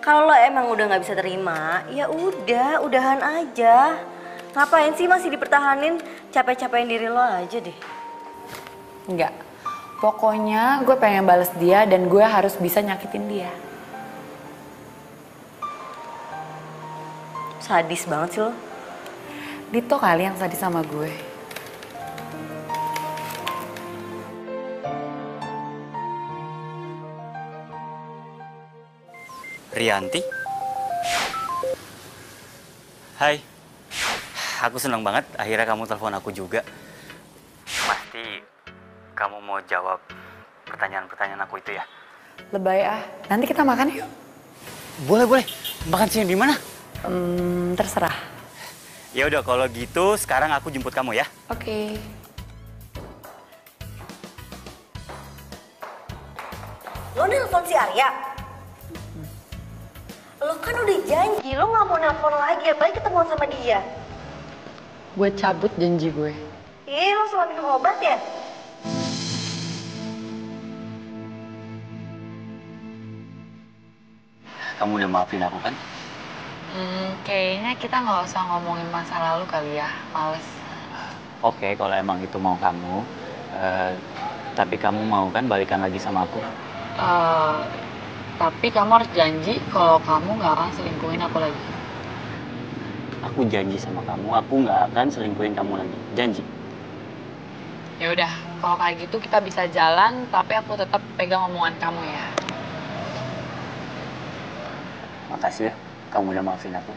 kalau lo emang udah gak bisa terima, ya udah, udahan aja. Ngapain sih masih dipertahanin, capek-capekin diri lo aja deh. Enggak, pokoknya gue pengen bales dia dan gue harus bisa nyakitin dia. Sadis banget sih lo. Dito kali yang sadis sama gue. Rianti? Hai. Aku senang banget akhirnya kamu telepon aku juga. Pasti kamu mau jawab pertanyaan-pertanyaan aku itu ya? Lebay ah, nanti kita makan yuk. Boleh. Makan siang di mana? Terserah. Ya udah kalau gitu sekarang aku jemput kamu ya. Oke. Lo nelpon si Arya? Lo kan udah janji, lo gak mau nelpon lagi, apalagi ketemuan sama dia. Gue cabut janji gue. Ih, lo selalu minum obat ya? Kamu udah maafin aku kan? Kayaknya kita nggak usah ngomongin masa lalu kali ya, males. Oke, kalau emang itu mau kamu. Tapi kamu mau kan balikan lagi sama aku? Tapi kamu harus janji kalau kamu nggak akan selingkuhin aku lagi. Aku janji sama kamu, aku nggak akan selingkuhin kamu lagi. Janji. Ya udah, kalau kayak gitu kita bisa jalan, tapi aku tetap pegang omongan kamu ya. Makasih ya, kamu udah maafin aku.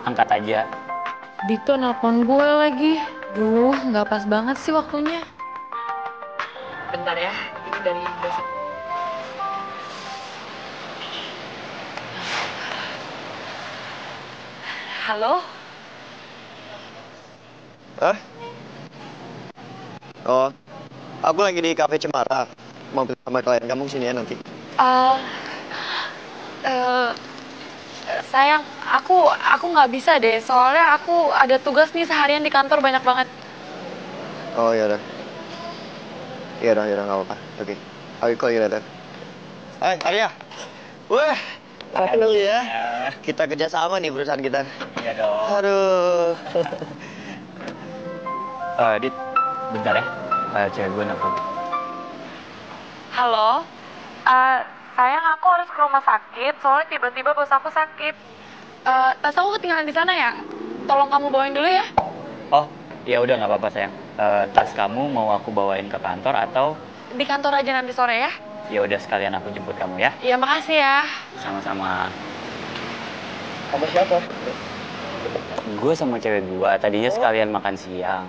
Angkat aja. Dito nelpon gue lagi. Duh, nggak pas banget sih waktunya. Bentar ya, ini dari besok. Halo? Hah? Oh, aku lagi di Cafe Cemara. Mau sama klien kamu sini ya nanti. Sayang, aku nggak bisa deh. Soalnya aku ada tugas nih seharian di kantor banyak banget. Oh ya udah. Ya udah nggak apa-apa. Oke. I'll call you later. Hai Arya. Wah, halo ya. Kita kerja sama nih perusahaan kita. Iya dong. Aduh. Dit, bentar ya. Cewek gue nelfon. Halo? Sayang, aku harus ke rumah sakit. Soalnya tiba-tiba bos aku sakit. Tas aku ketinggalan di sana ya? Tolong kamu bawain dulu ya. Oh, ya udah nggak apa-apa sayang. Tas kamu mau aku bawain ke kantor atau? Di kantor aja nanti sore ya. Ya udah sekalian aku jemput kamu ya. Iya, makasih ya. Sama-sama. Sama siapa? Gue sama cewek gue tadinya sekalian makan siang.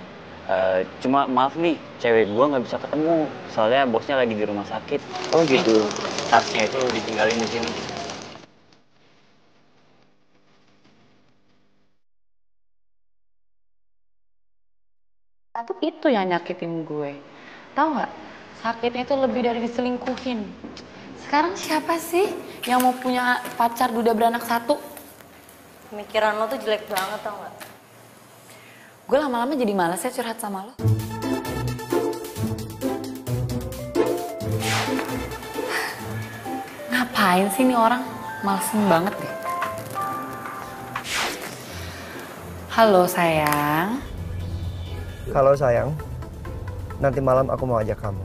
Cuma maaf nih, cewek gue nggak bisa ketemu. Soalnya bosnya lagi di rumah sakit. Oh gitu. Tasnya itu ditinggalin di sini. Itu yang nyakitin gue. Tahu nggak? Sakitnya itu lebih dari diselingkuhin. Sekarang siapa sih yang mau punya pacar duda beranak satu? Pemikiran lo tuh jelek banget tau gak? Gue lama-lama jadi malas ya curhat sama lo. Ngapain sih nih orang? Malesin banget deh. Halo sayang. Halo sayang, nanti malam aku mau ajak kamu.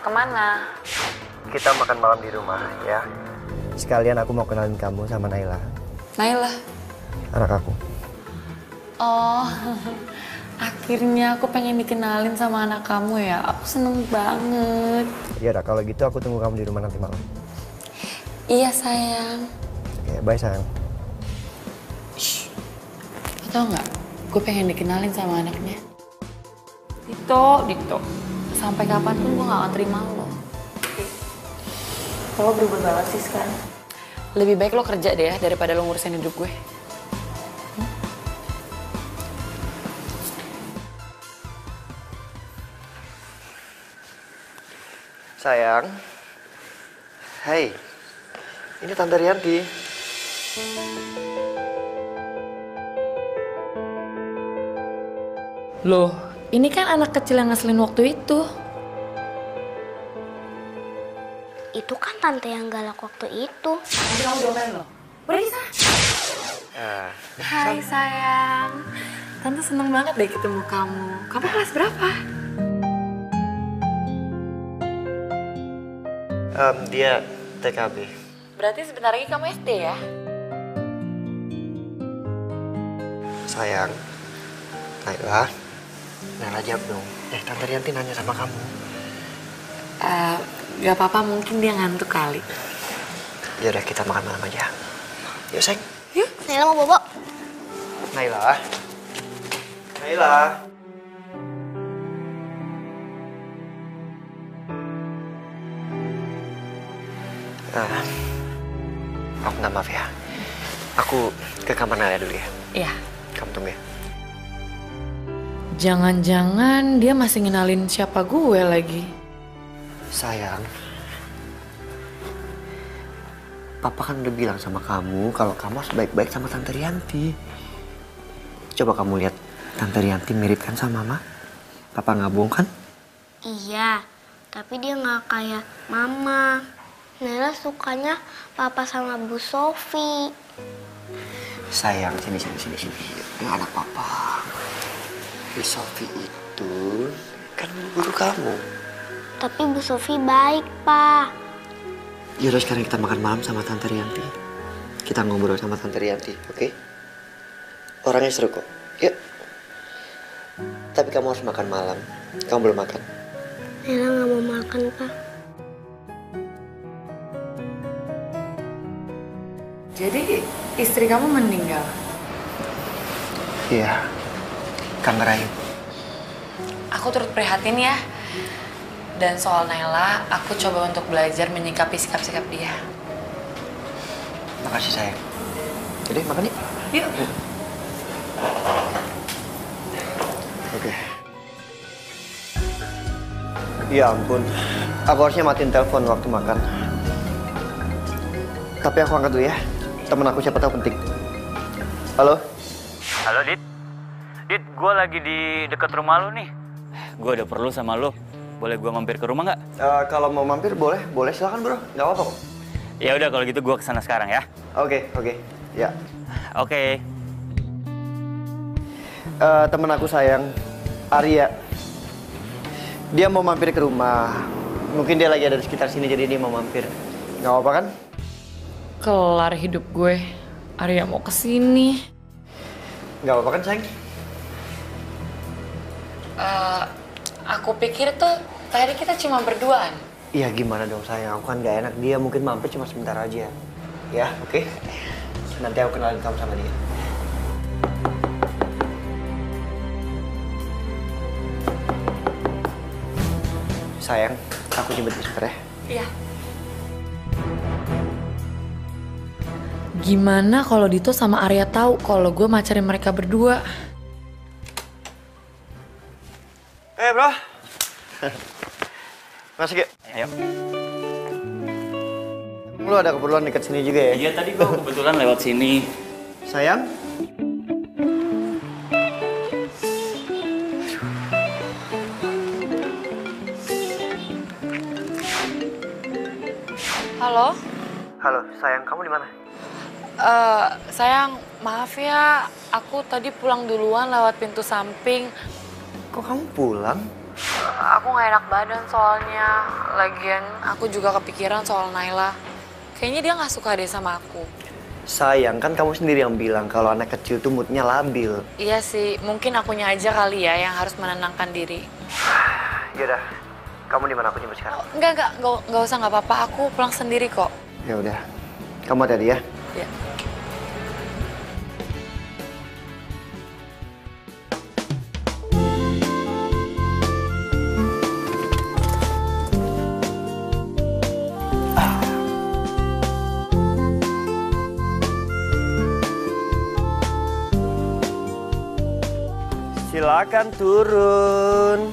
Kemana? Kita makan malam di rumah ya. Sekalian aku mau kenalin kamu sama Naila. Naila? Anak aku. Oh, akhirnya aku pengen dikenalin sama anak kamu ya. Aku seneng banget. Ya udah, kalau gitu aku tunggu kamu di rumah nanti malam. Iya sayang. Oke, bye sayang. Tau nggak? Gue pengen dikenalin sama anaknya. Dito. Sampai kapanpun gue gak akan terima lo. Lo berubah banget sih sekarang. Lebih baik lo kerja deh ya, daripada lo ngurusin hidup gue. Sayang. Hai. Ini Tante Rianti. Loh, ini kan anak kecil yang ngeselin waktu itu. Itu kan tante yang galak waktu itu. Kamu domelin lo. Udah di sana. Hai sayang. Tante seneng banget deh ketemu kamu. Kamu kelas berapa? Dia TKB. Berarti sebentar lagi kamu SD ya? Sayang. Naila. Naila jawab dong. Tante Rianti nanya sama kamu. Gak apa-apa, mungkin dia ngantuk kali. Ya udah, kita makan malam aja. Yuk, sayang. Yuk, Naila mau bobo. Naila. Naila. Aku minta maaf ya. Aku ke kamar Naila dulu ya. Iya. Kamu tunggu ya. Jangan-jangan dia masih ngenalin siapa gue lagi. Sayang. Papa kan udah bilang sama kamu kalau kamu harus baik-baik sama Tante Rianti. Coba kamu lihat Tante Rianti mirip kan sama Mama? Papa nggak bohong kan? Iya, tapi dia nggak kayak Mama. Naila sukanya Papa sama Bu Sofi. Sayang, sini. Ini anak Papa. Bu Sofi itu kan guru kamu. Tapi Bu Sofi baik, Pak. Yaudah, sekarang kita makan malam sama Tante Rianti. Kita ngobrol sama Tante Rianti, oke? Orangnya seru kok. Yuk. Tapi kamu harus makan malam. Kamu belum makan. Naila nggak mau makan, Pak. Jadi istri kamu meninggal? Iya. Kanker rahim. Aku turut prihatin ya. Dan soal Naila, aku coba untuk belajar menyikapi sikap-sikap dia. Makasih sayang. Jadi makan yuk. Yuk. Oke. Ya ampun. Aku harusnya matiin telepon waktu makan. Tapi aku angkat dulu ya. Temen aku siapa tahu penting. Halo? Halo, Dit. Dit, gue lagi di dekat rumah lu nih. Gue ada perlu sama lu. Boleh gue mampir ke rumah nggak? Kalau mau mampir boleh silakan bro, nggak apa-apa kok. Ya udah kalau gitu gue kesana sekarang ya. Oke, ya. Oke. Temen aku sayang, Arya. Dia mau mampir ke rumah. Mungkin dia lagi ada di sekitar sini jadi dia mau mampir. Nggak apa-apa kan? Kelar hidup gue. Arya mau kesini. Nggak apa-apa kan sayang? Aku pikir tuh tadi kita cuma berduaan. Iya gimana dong sayang, aku kan gak enak. Dia mungkin mampir cuma sebentar aja. Ya, oke? Nanti aku kenalin kamu sama dia. Sayang, aku jemput sebentar ya. Iya. Gimana kalau Dito sama Arya tahu kalau gue macarin mereka berdua? Bro. Masuk yuk. Ayo. Lu ada keperluan dekat sini juga ya? Iya, tadi gue kebetulan lewat sini. Sayang? Halo? Halo, sayang, kamu di mana? Sayang, maaf ya, aku tadi pulang duluan lewat pintu samping. Kok kamu pulang? Aku gak enak badan soalnya. Lagian aku juga kepikiran soal Naila. Kayaknya dia gak suka deh sama aku. Sayang, kan kamu sendiri yang bilang kalau anak kecil tuh moodnya labil. Iya sih, mungkin akunya aja kali ya yang harus menenangkan diri. Yaudah, kamu di mana? Aku jemput sekarang. Enggak usah, nggak apa-apa. Aku pulang sendiri kok. Ya udah, kamu hati-hati ya. Ya. Silakan turun.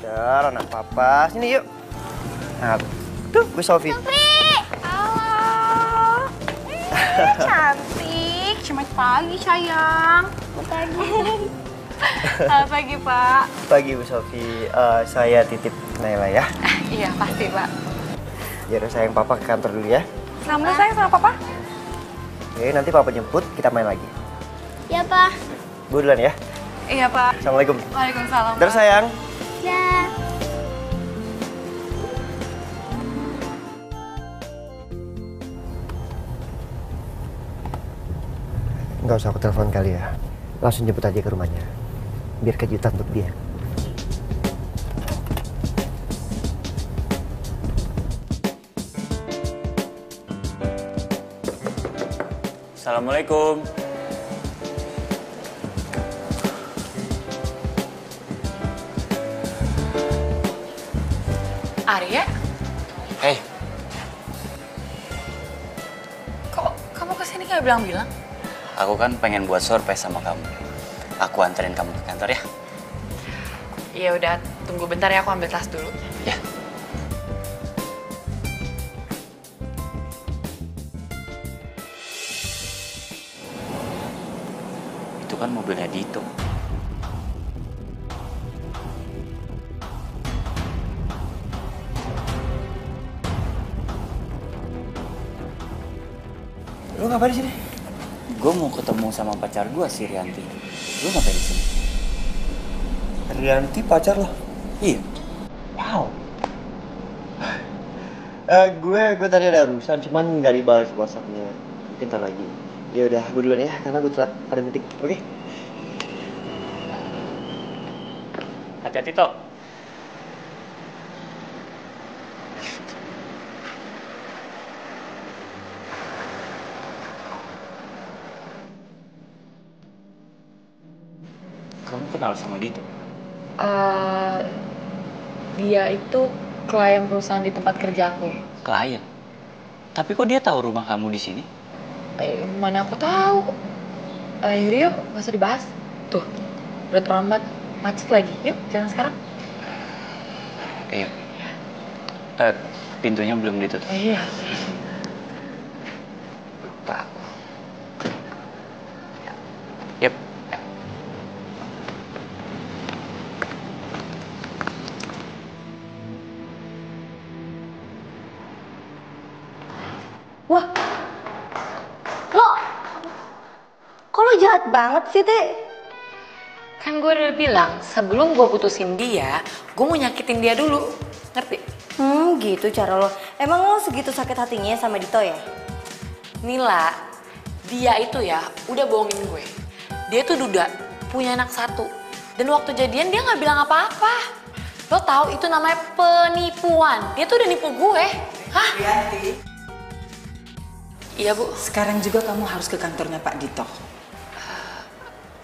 Dar, anak papa. Sini yuk. Nah, tuh Bu Sofi. Halo. Cantik. Selamat pagi, sayang. Selamat pagi. Selamat pagi, Pak. Pagi Bu Sofi. Saya titip Naila ya. Iya, pasti, Pak. Yaudah sayang, papa ke kantor dulu ya. Selamat sayang sama Papa. Oke, nanti papa jemput, kita main lagi. Ya, Pak. Bu duluan ya. Iya, Pak. Assalamualaikum. Waalaikumsalam. Dar sayang. Ya. Nggak usah aku telepon kali ya. Langsung jemput aja ke rumahnya. Biar kejutan untuk dia. Assalamualaikum. Arya? Hei, Kok kamu kesini nggak bilang-bilang? aku kan pengen buat surprise sama kamu. Aku anterin kamu ke kantor ya. Ya udah, tunggu bentar ya, aku ambil tas dulu. Ya. Itu kan mobilnya Dito. Lu ngapain di sini? Gue mau ketemu sama pacar gue si Rianti. Lu ngapain di sini? Rianti pacar lo? Iya. Wow. Gue tadi ada urusan, cuman nggak dibalas WhatsApp-nya. Mungkin ntar lagi. Ya udah, gue duluan ya, karena gue telat ada meeting. Oke? Hati-hati Tok. Kamu kenal sama Dito? Dia itu klien perusahaan di tempat kerja aku. Klien? Tapi kok dia tahu rumah kamu di sini? Mana aku tahu. Yaudah yuk, nggak usah dibahas. Tuh, udah terlambat, macet lagi. Yuk, jalan sekarang. Iya. Pintunya belum ditutup. Iya. Lupa aku. Yep. Wah, kok lo jahat banget sih, Teh? Kan gue udah bilang, sebelum gue putusin dia, gue mau nyakitin dia dulu. Ngerti? Gitu cara lo. Emang lo segitu sakit hatinya sama Dito ya? Nila, dia itu ya udah bohongin gue. Dia tuh duda, punya anak satu. Dan waktu jadian dia nggak bilang apa-apa. Lo tahu itu namanya penipuan. Dia tuh udah nipu gue. Hah? Rianti. Iya, Bu. Sekarang juga kamu harus ke kantornya Pak Dito.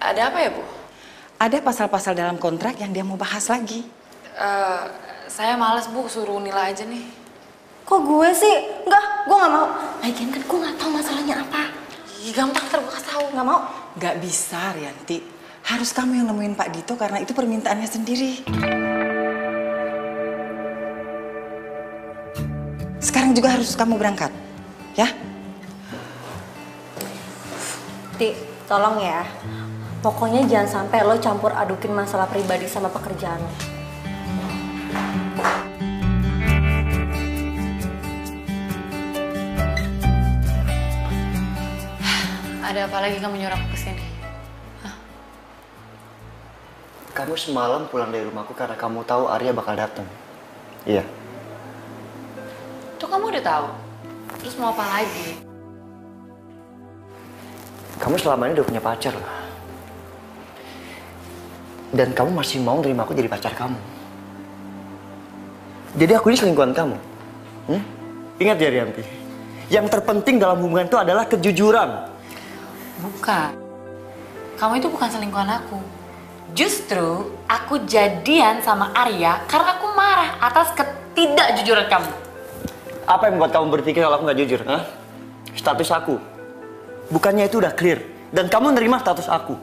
Ada apa ya, Bu? Ada pasal-pasal dalam kontrak yang dia mau bahas lagi. Saya males, Bu, suruh Nila aja nih. Kok gue sih? Enggak, gue nggak mau. Lagian kan gue nggak tahu masalahnya apa. Ih, gampang, ntar gue kasih tahu. Nggak mau. Nggak bisa, Rianti. Harus kamu yang nemuin Pak Dito karena itu permintaannya sendiri. Sekarang juga harus kamu berangkat, ya? Ti, tolong ya. Pokoknya jangan sampai lo campur adukin masalah pribadi sama pekerjaan lo. Ada apa lagi kamu nyuruh aku kesini? Kamu semalam pulang dari rumahku karena kamu tahu Arya bakal datang. Iya. Tuh kamu udah tahu. Terus mau apa lagi? Kamu selama ini udah punya pacar lah. Dan kamu masih mau terima aku jadi pacar kamu. Jadi aku ini selingkuhan kamu. Ingat ya Rianti, yang terpenting dalam hubungan itu adalah kejujuran. Bukan. Kamu itu bukan selingkuhan aku. Justru aku jadian sama Arya karena aku marah atas ketidakjujuran kamu. Apa yang membuat kamu berpikir kalau aku nggak jujur? Status aku. Bukannya itu udah clear. Dan kamu nerima status aku.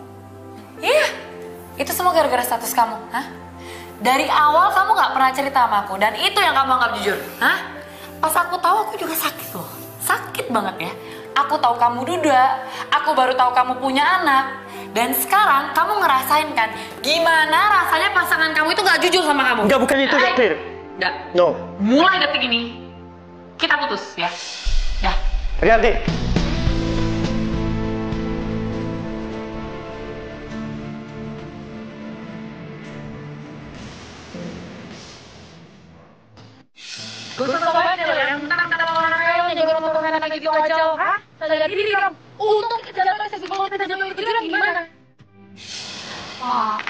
Iya. Itu semua gara-gara status kamu. Dari awal kamu nggak pernah cerita sama aku. Dan itu yang kamu anggap jujur. Pas aku tahu aku juga sakit loh. Sakit banget ya. Aku tahu kamu duda. Aku baru tahu kamu punya anak. Dan sekarang kamu ngerasain kan gimana rasanya pasangan kamu itu gak jujur sama kamu? Enggak, bukan itu, udah clear. Enggak. No. Mulai detik ini, kita putus ya. Ya. Rianti. Gak usah sobat yang tentang kata orang real, jaga orang lagi gitu aja. Hah? Sadar diri kamu. Untung kita jatuh sesi kalau kita jatuh itu gimana? Pak,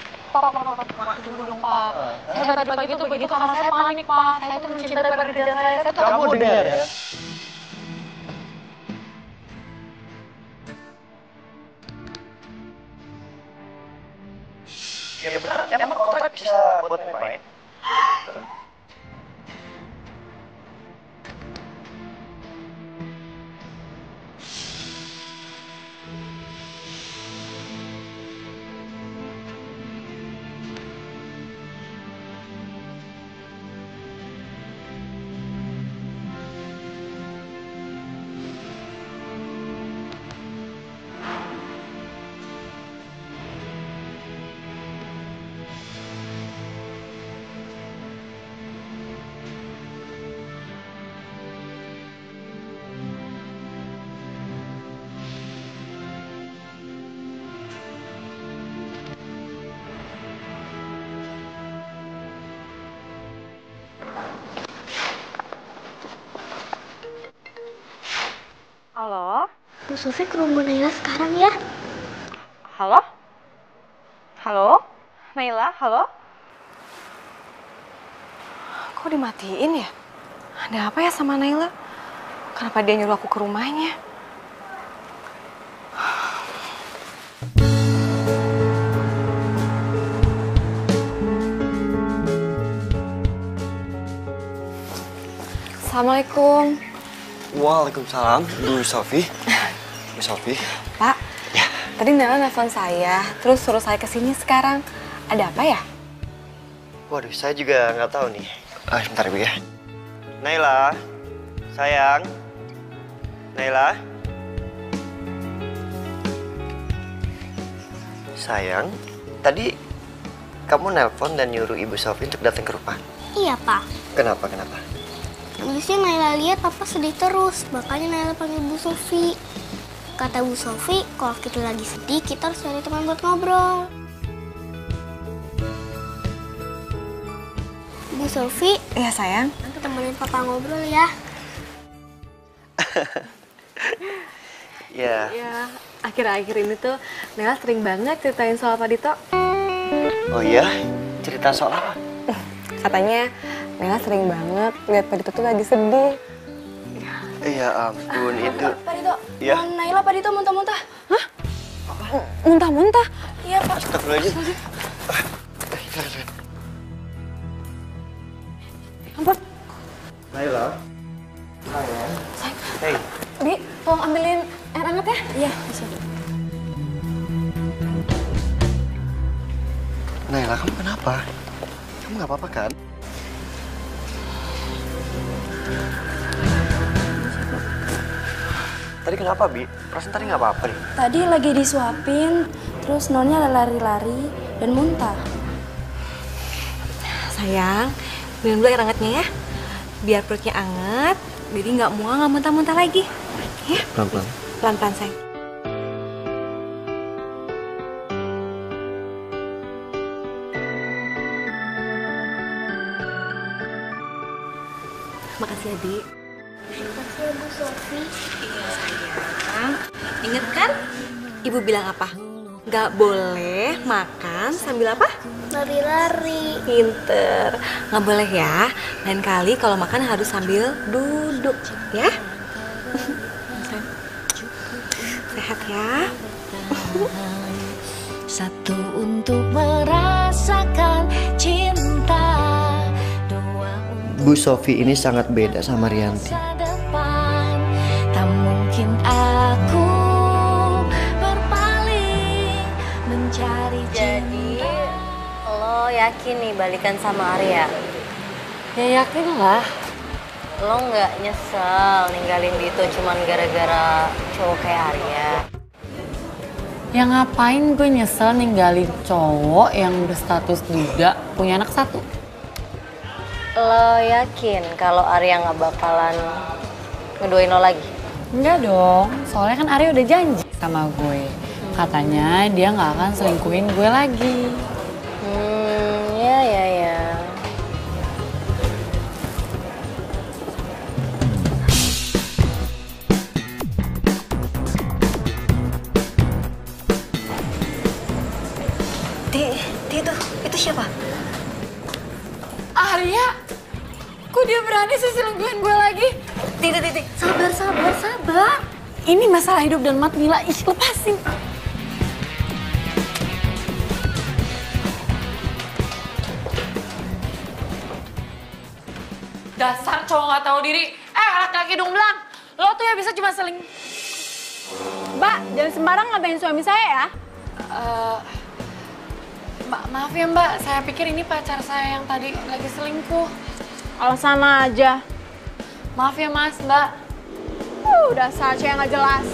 dulu dong Pak. Saya tadi pagi itu begitu karena saya panik Pak. Saya itu mencintai pekerjaan saya. Kamu dengar ya? Ya benar, emang kontrak bisa buat main. Halo? Bu Sofi ke rumah Naila sekarang ya. Halo? Halo? Naila, halo? Kok dimatiin ya? Ada apa ya sama Naila? Kenapa dia nyuruh aku ke rumahnya? Assalamualaikum. Waalaikumsalam, Bu Sofi. Bu Sofi. Pak, tadi Naila nelfon saya, terus suruh saya kesini sekarang. Ada apa ya? Waduh, saya juga nggak tahu nih. Bentar Bu ya. Naila, sayang. Naila. Sayang, tadi kamu nelpon dan nyuruh Ibu Sofi untuk datang ke rumah. Iya Pak. Kenapa? Habisnya Naila lihat Papa sedih terus, makanya Naila panggil Bu Sofi. Kata Bu Sofi, kalau kita lagi sedih, kita harus cari teman buat ngobrol. Bu Sofi. Iya sayang. Nanti temenin Papa ngobrol ya. Ya. Ya, akhir-akhir ini tuh Naila sering banget ceritain soal Pak Dito. Oh iya? Cerita soal apa? Katanya Naila sering banget lihat Pak Dito tuh lagi sedih. Ya ampun, itu. Pak Dito, Ya. Naila Pak Dito muntah-muntah. Hah? Muntah-muntah? Iya Pak. Astagfirullahaladzim. Ampun. Naila. Sayang. Hey. Bi, tolong ambilin air hangat ya? Iya, bisa. Naila, kamu kenapa? Kamu nggak apa-apa kan? Tadi kenapa, Bi? Perasaan tadi nggak apa-apa nih. Tadi lagi disuapin, terus nonnya lari-lari dan muntah. Sayang, minum dulu air hangatnya ya. Biar perutnya anget, jadi nggak mual, nggak muntah-muntah lagi. Ya? Pelan-pelan. Pelan-pelan, sayang. Makasih ya, Dik. Makasih ya Bu Sofi. Iya sayang. Ingat kan? Ibu bilang apa? Gak boleh makan sambil apa? Lari-lari. Pinter. Gak boleh ya. Lain kali kalau makan harus sambil duduk, ya? Sehat ya. Satu untuk merasakan cinta, dua untuk Bu Sofi ini sangat beda sama Rianti. masa depan. Tak mungkin aku berpaling mencari Jadi, lo yakin nih balikan sama Arya? Ya yakin lah. Lo nggak nyesel ninggalin Dito cuman gara-gara cowok kayak Arya? Ya ngapain gue nyesel ninggalin cowok yang berstatus duda punya anak satu? Lo yakin kalau Arya nggak bakalan ngeduain lo lagi? Enggak dong, soalnya kan Arya udah janji sama gue. Katanya dia nggak akan selingkuhin gue lagi. Ya. Itu siapa? Arya? Kok dia berani sih selingkuhin gue lagi? Titik, sabar. Ini masalah hidup dan mati, Mila. Ih, lepasin. Dasar cowok gak tahu diri. Laki-laki dong belang. Lo tuh ya bisa cuma Mbak, jangan sembarang ngatain suami saya ya. Maaf ya Mbak, saya pikir ini pacar saya yang tadi lagi selingkuh. Alasan aja. Maaf ya Mas, Mbak. Dasar cewek nggak jelas.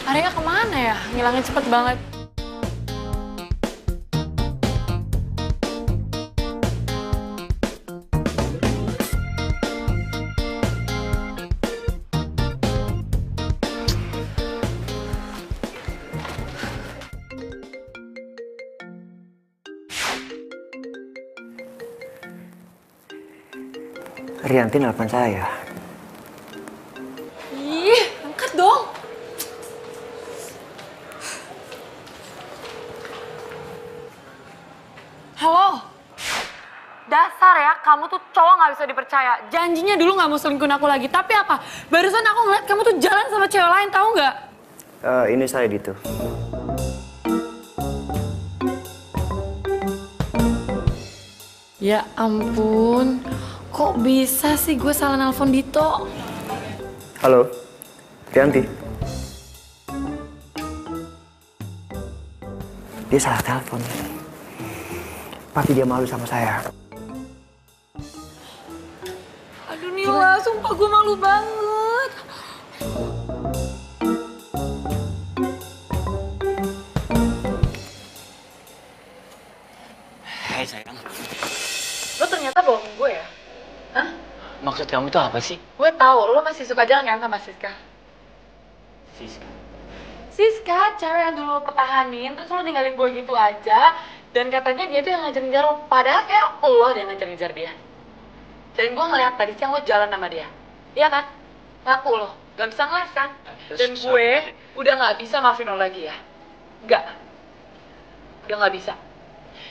Arya kemana ya? Ngilangnya cepet banget. Rianti nelpon saya. Ih, angkat dong. Halo. Dasar ya, kamu tuh cowok nggak bisa dipercaya. Janjinya dulu nggak mau selingkuhin aku lagi. Tapi apa? Barusan aku ngeliat kamu tuh jalan sama cewek lain, tahu nggak? Ini saya Dito. Ya ampun, kok bisa sih gue salah nelpon Dito? Halo, Rianti. Dia salah telepon. Pasti dia malu sama saya. Aduh Nila, sumpah gue malu banget. Hai sayang. Lo ternyata bohong gue ya? Hah? Maksud kamu itu apa sih? Gue tahu lo masih suka jalan kan sama Siska? Siska, cewek yang dulu lo pertahanin, terus lo ninggalin gue gitu aja. Dan katanya dia tuh yang ngejar-ngejar lo, padahal kayak lo yang ngejar-ngejar dia. Dan gue ngeliat tadi siang lo jalan sama dia. Iya kan? Ngaku lo, gak bisa ngeles kan? Dan gue udah gak bisa maafin lo lagi ya? Gak. Udah gak bisa.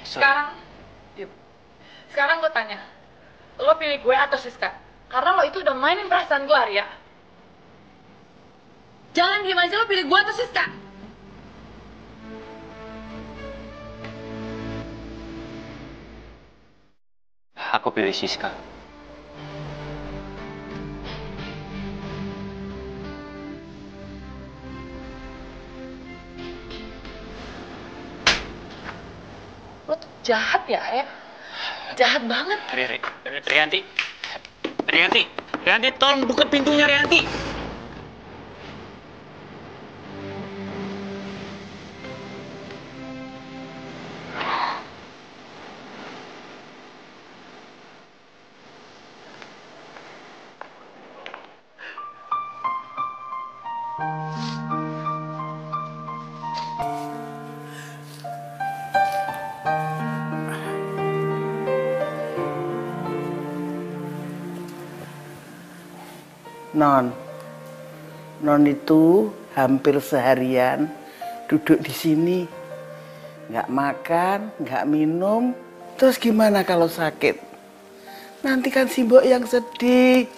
Sekarang gue tanya, lo pilih gue atau Siska? Karena lo itu udah mainin perasaan gue, Arya. Jangan diem aja, lo pilih gue atau Siska? Aku pilih Siska. Lo tuh jahat ya, ya? Jahat banget. Rianti, tolong buka pintunya, Rianti. Non, Non itu hampir seharian duduk di sini. Nggak makan, nggak minum. Terus gimana kalau sakit? Nanti kan Simbok yang sedih.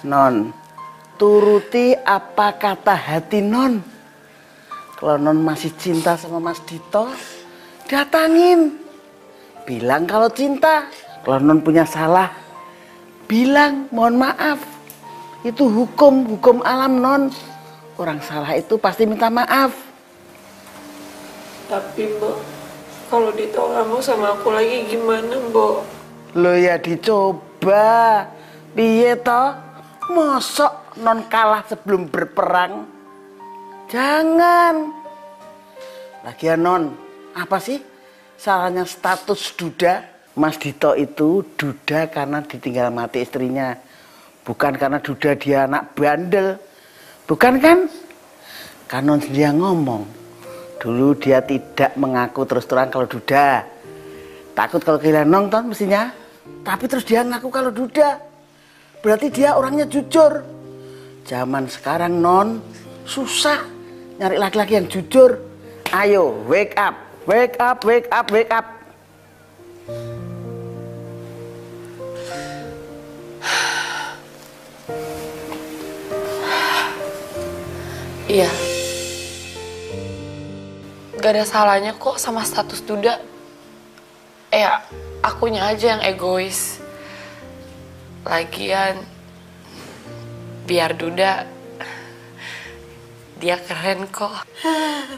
Non, turuti apa kata hati Non. Kalau Non masih cinta sama Mas Dito, datangin. Bilang kalau cinta. Kalau Non punya salah, bilang mohon maaf. Itu hukum alam Non. Orang salah itu pasti minta maaf. Tapi Mbok, kalau Dito nggak mau sama aku lagi gimana Mbok? Lo ya dicoba. Piye toh? Mosok Non kalah sebelum berperang? Jangan. Lagian Non, apa sih salahnya status duda? Mas Dito itu duda karena ditinggal mati istrinya. Bukan karena duda dia anak bandel. Bukan kan? Kan Non sendiri yang ngomong. Dulu dia tidak mengaku terus terang kalau duda. Takut kalau kehilangan nonton mestinya. Tapi terus dia ngaku kalau duda. Berarti dia orangnya jujur. Zaman sekarang Non susah nyari laki-laki yang jujur. Ayo wake up, wake up, wake up, wake up. Iya. Gak ada salahnya kok sama status duda. Akunya aja yang egois. Lagian, biar duda, dia keren kok.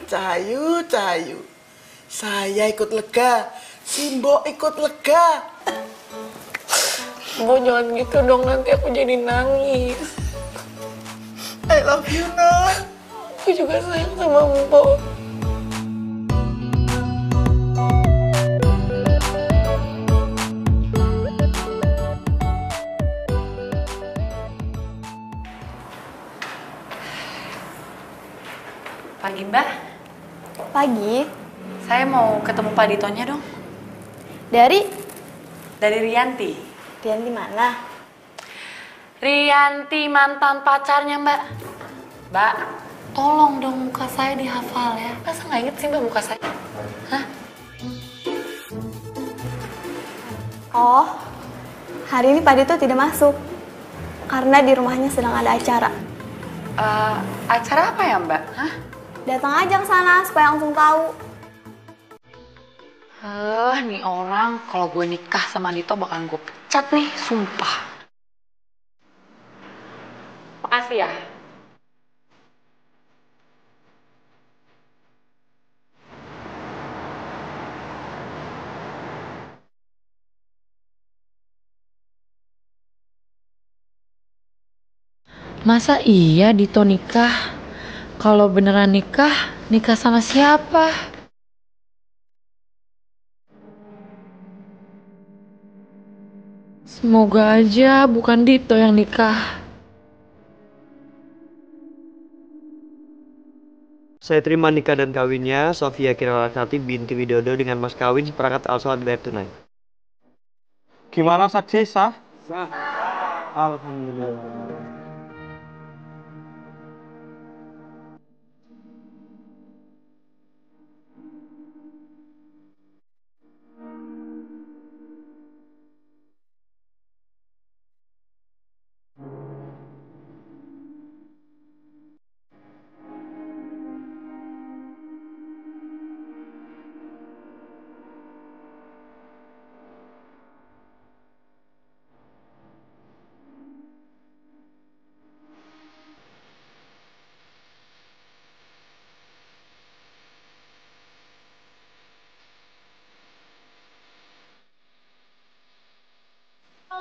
Cahayu. Saya ikut lega, Simbok ikut lega. Mbok jangan gitu dong, nanti aku jadi nangis. I love you, Non. Aku juga sayang sama Mbok. Pagi, Mbak. Pagi. Saya mau ketemu Pak Ditonya dong. Dari Rianti. Rianti mana? Rianti mantan pacarnya, Mbak. Mbak, tolong dong muka saya dihafal ya. Masa nggak inget sih Mbak muka saya? Hah? Oh, hari ini Pak Dito tidak masuk. Karena di rumahnya sedang ada acara. Acara apa ya, Mbak? Hah? Datang aja ke sana supaya langsung tahu. Nih orang kalau gue nikah sama Dito bakalan gue pecat nih, sumpah. Makasih ya. Masa iya Dito nikah? Kalau beneran nikah, nikah sama siapa? Semoga aja bukan Dito yang nikah. Saya terima nikah dan kawinnya Sofia Kirarasati binti Widodo dengan mas kawin seperangkat al-sholat bayar tunai. Gimana saksi sah? Sah. Alhamdulillah.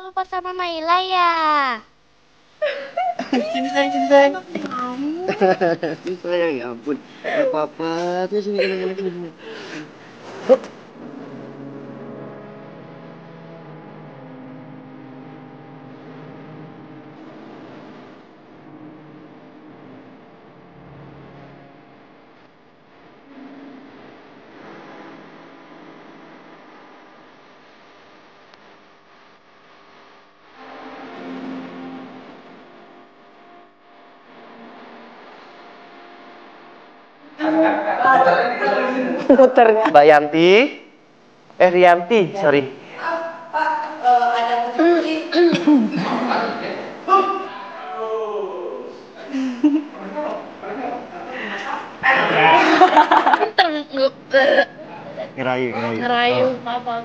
Lupa sama Naila ya? Cinta. Sayang, ya ampun. Gak apa-apa. Sini. muternya. Mbak Yanti. Rianti, sorry. Ngerayu. Ngerayu, maaf.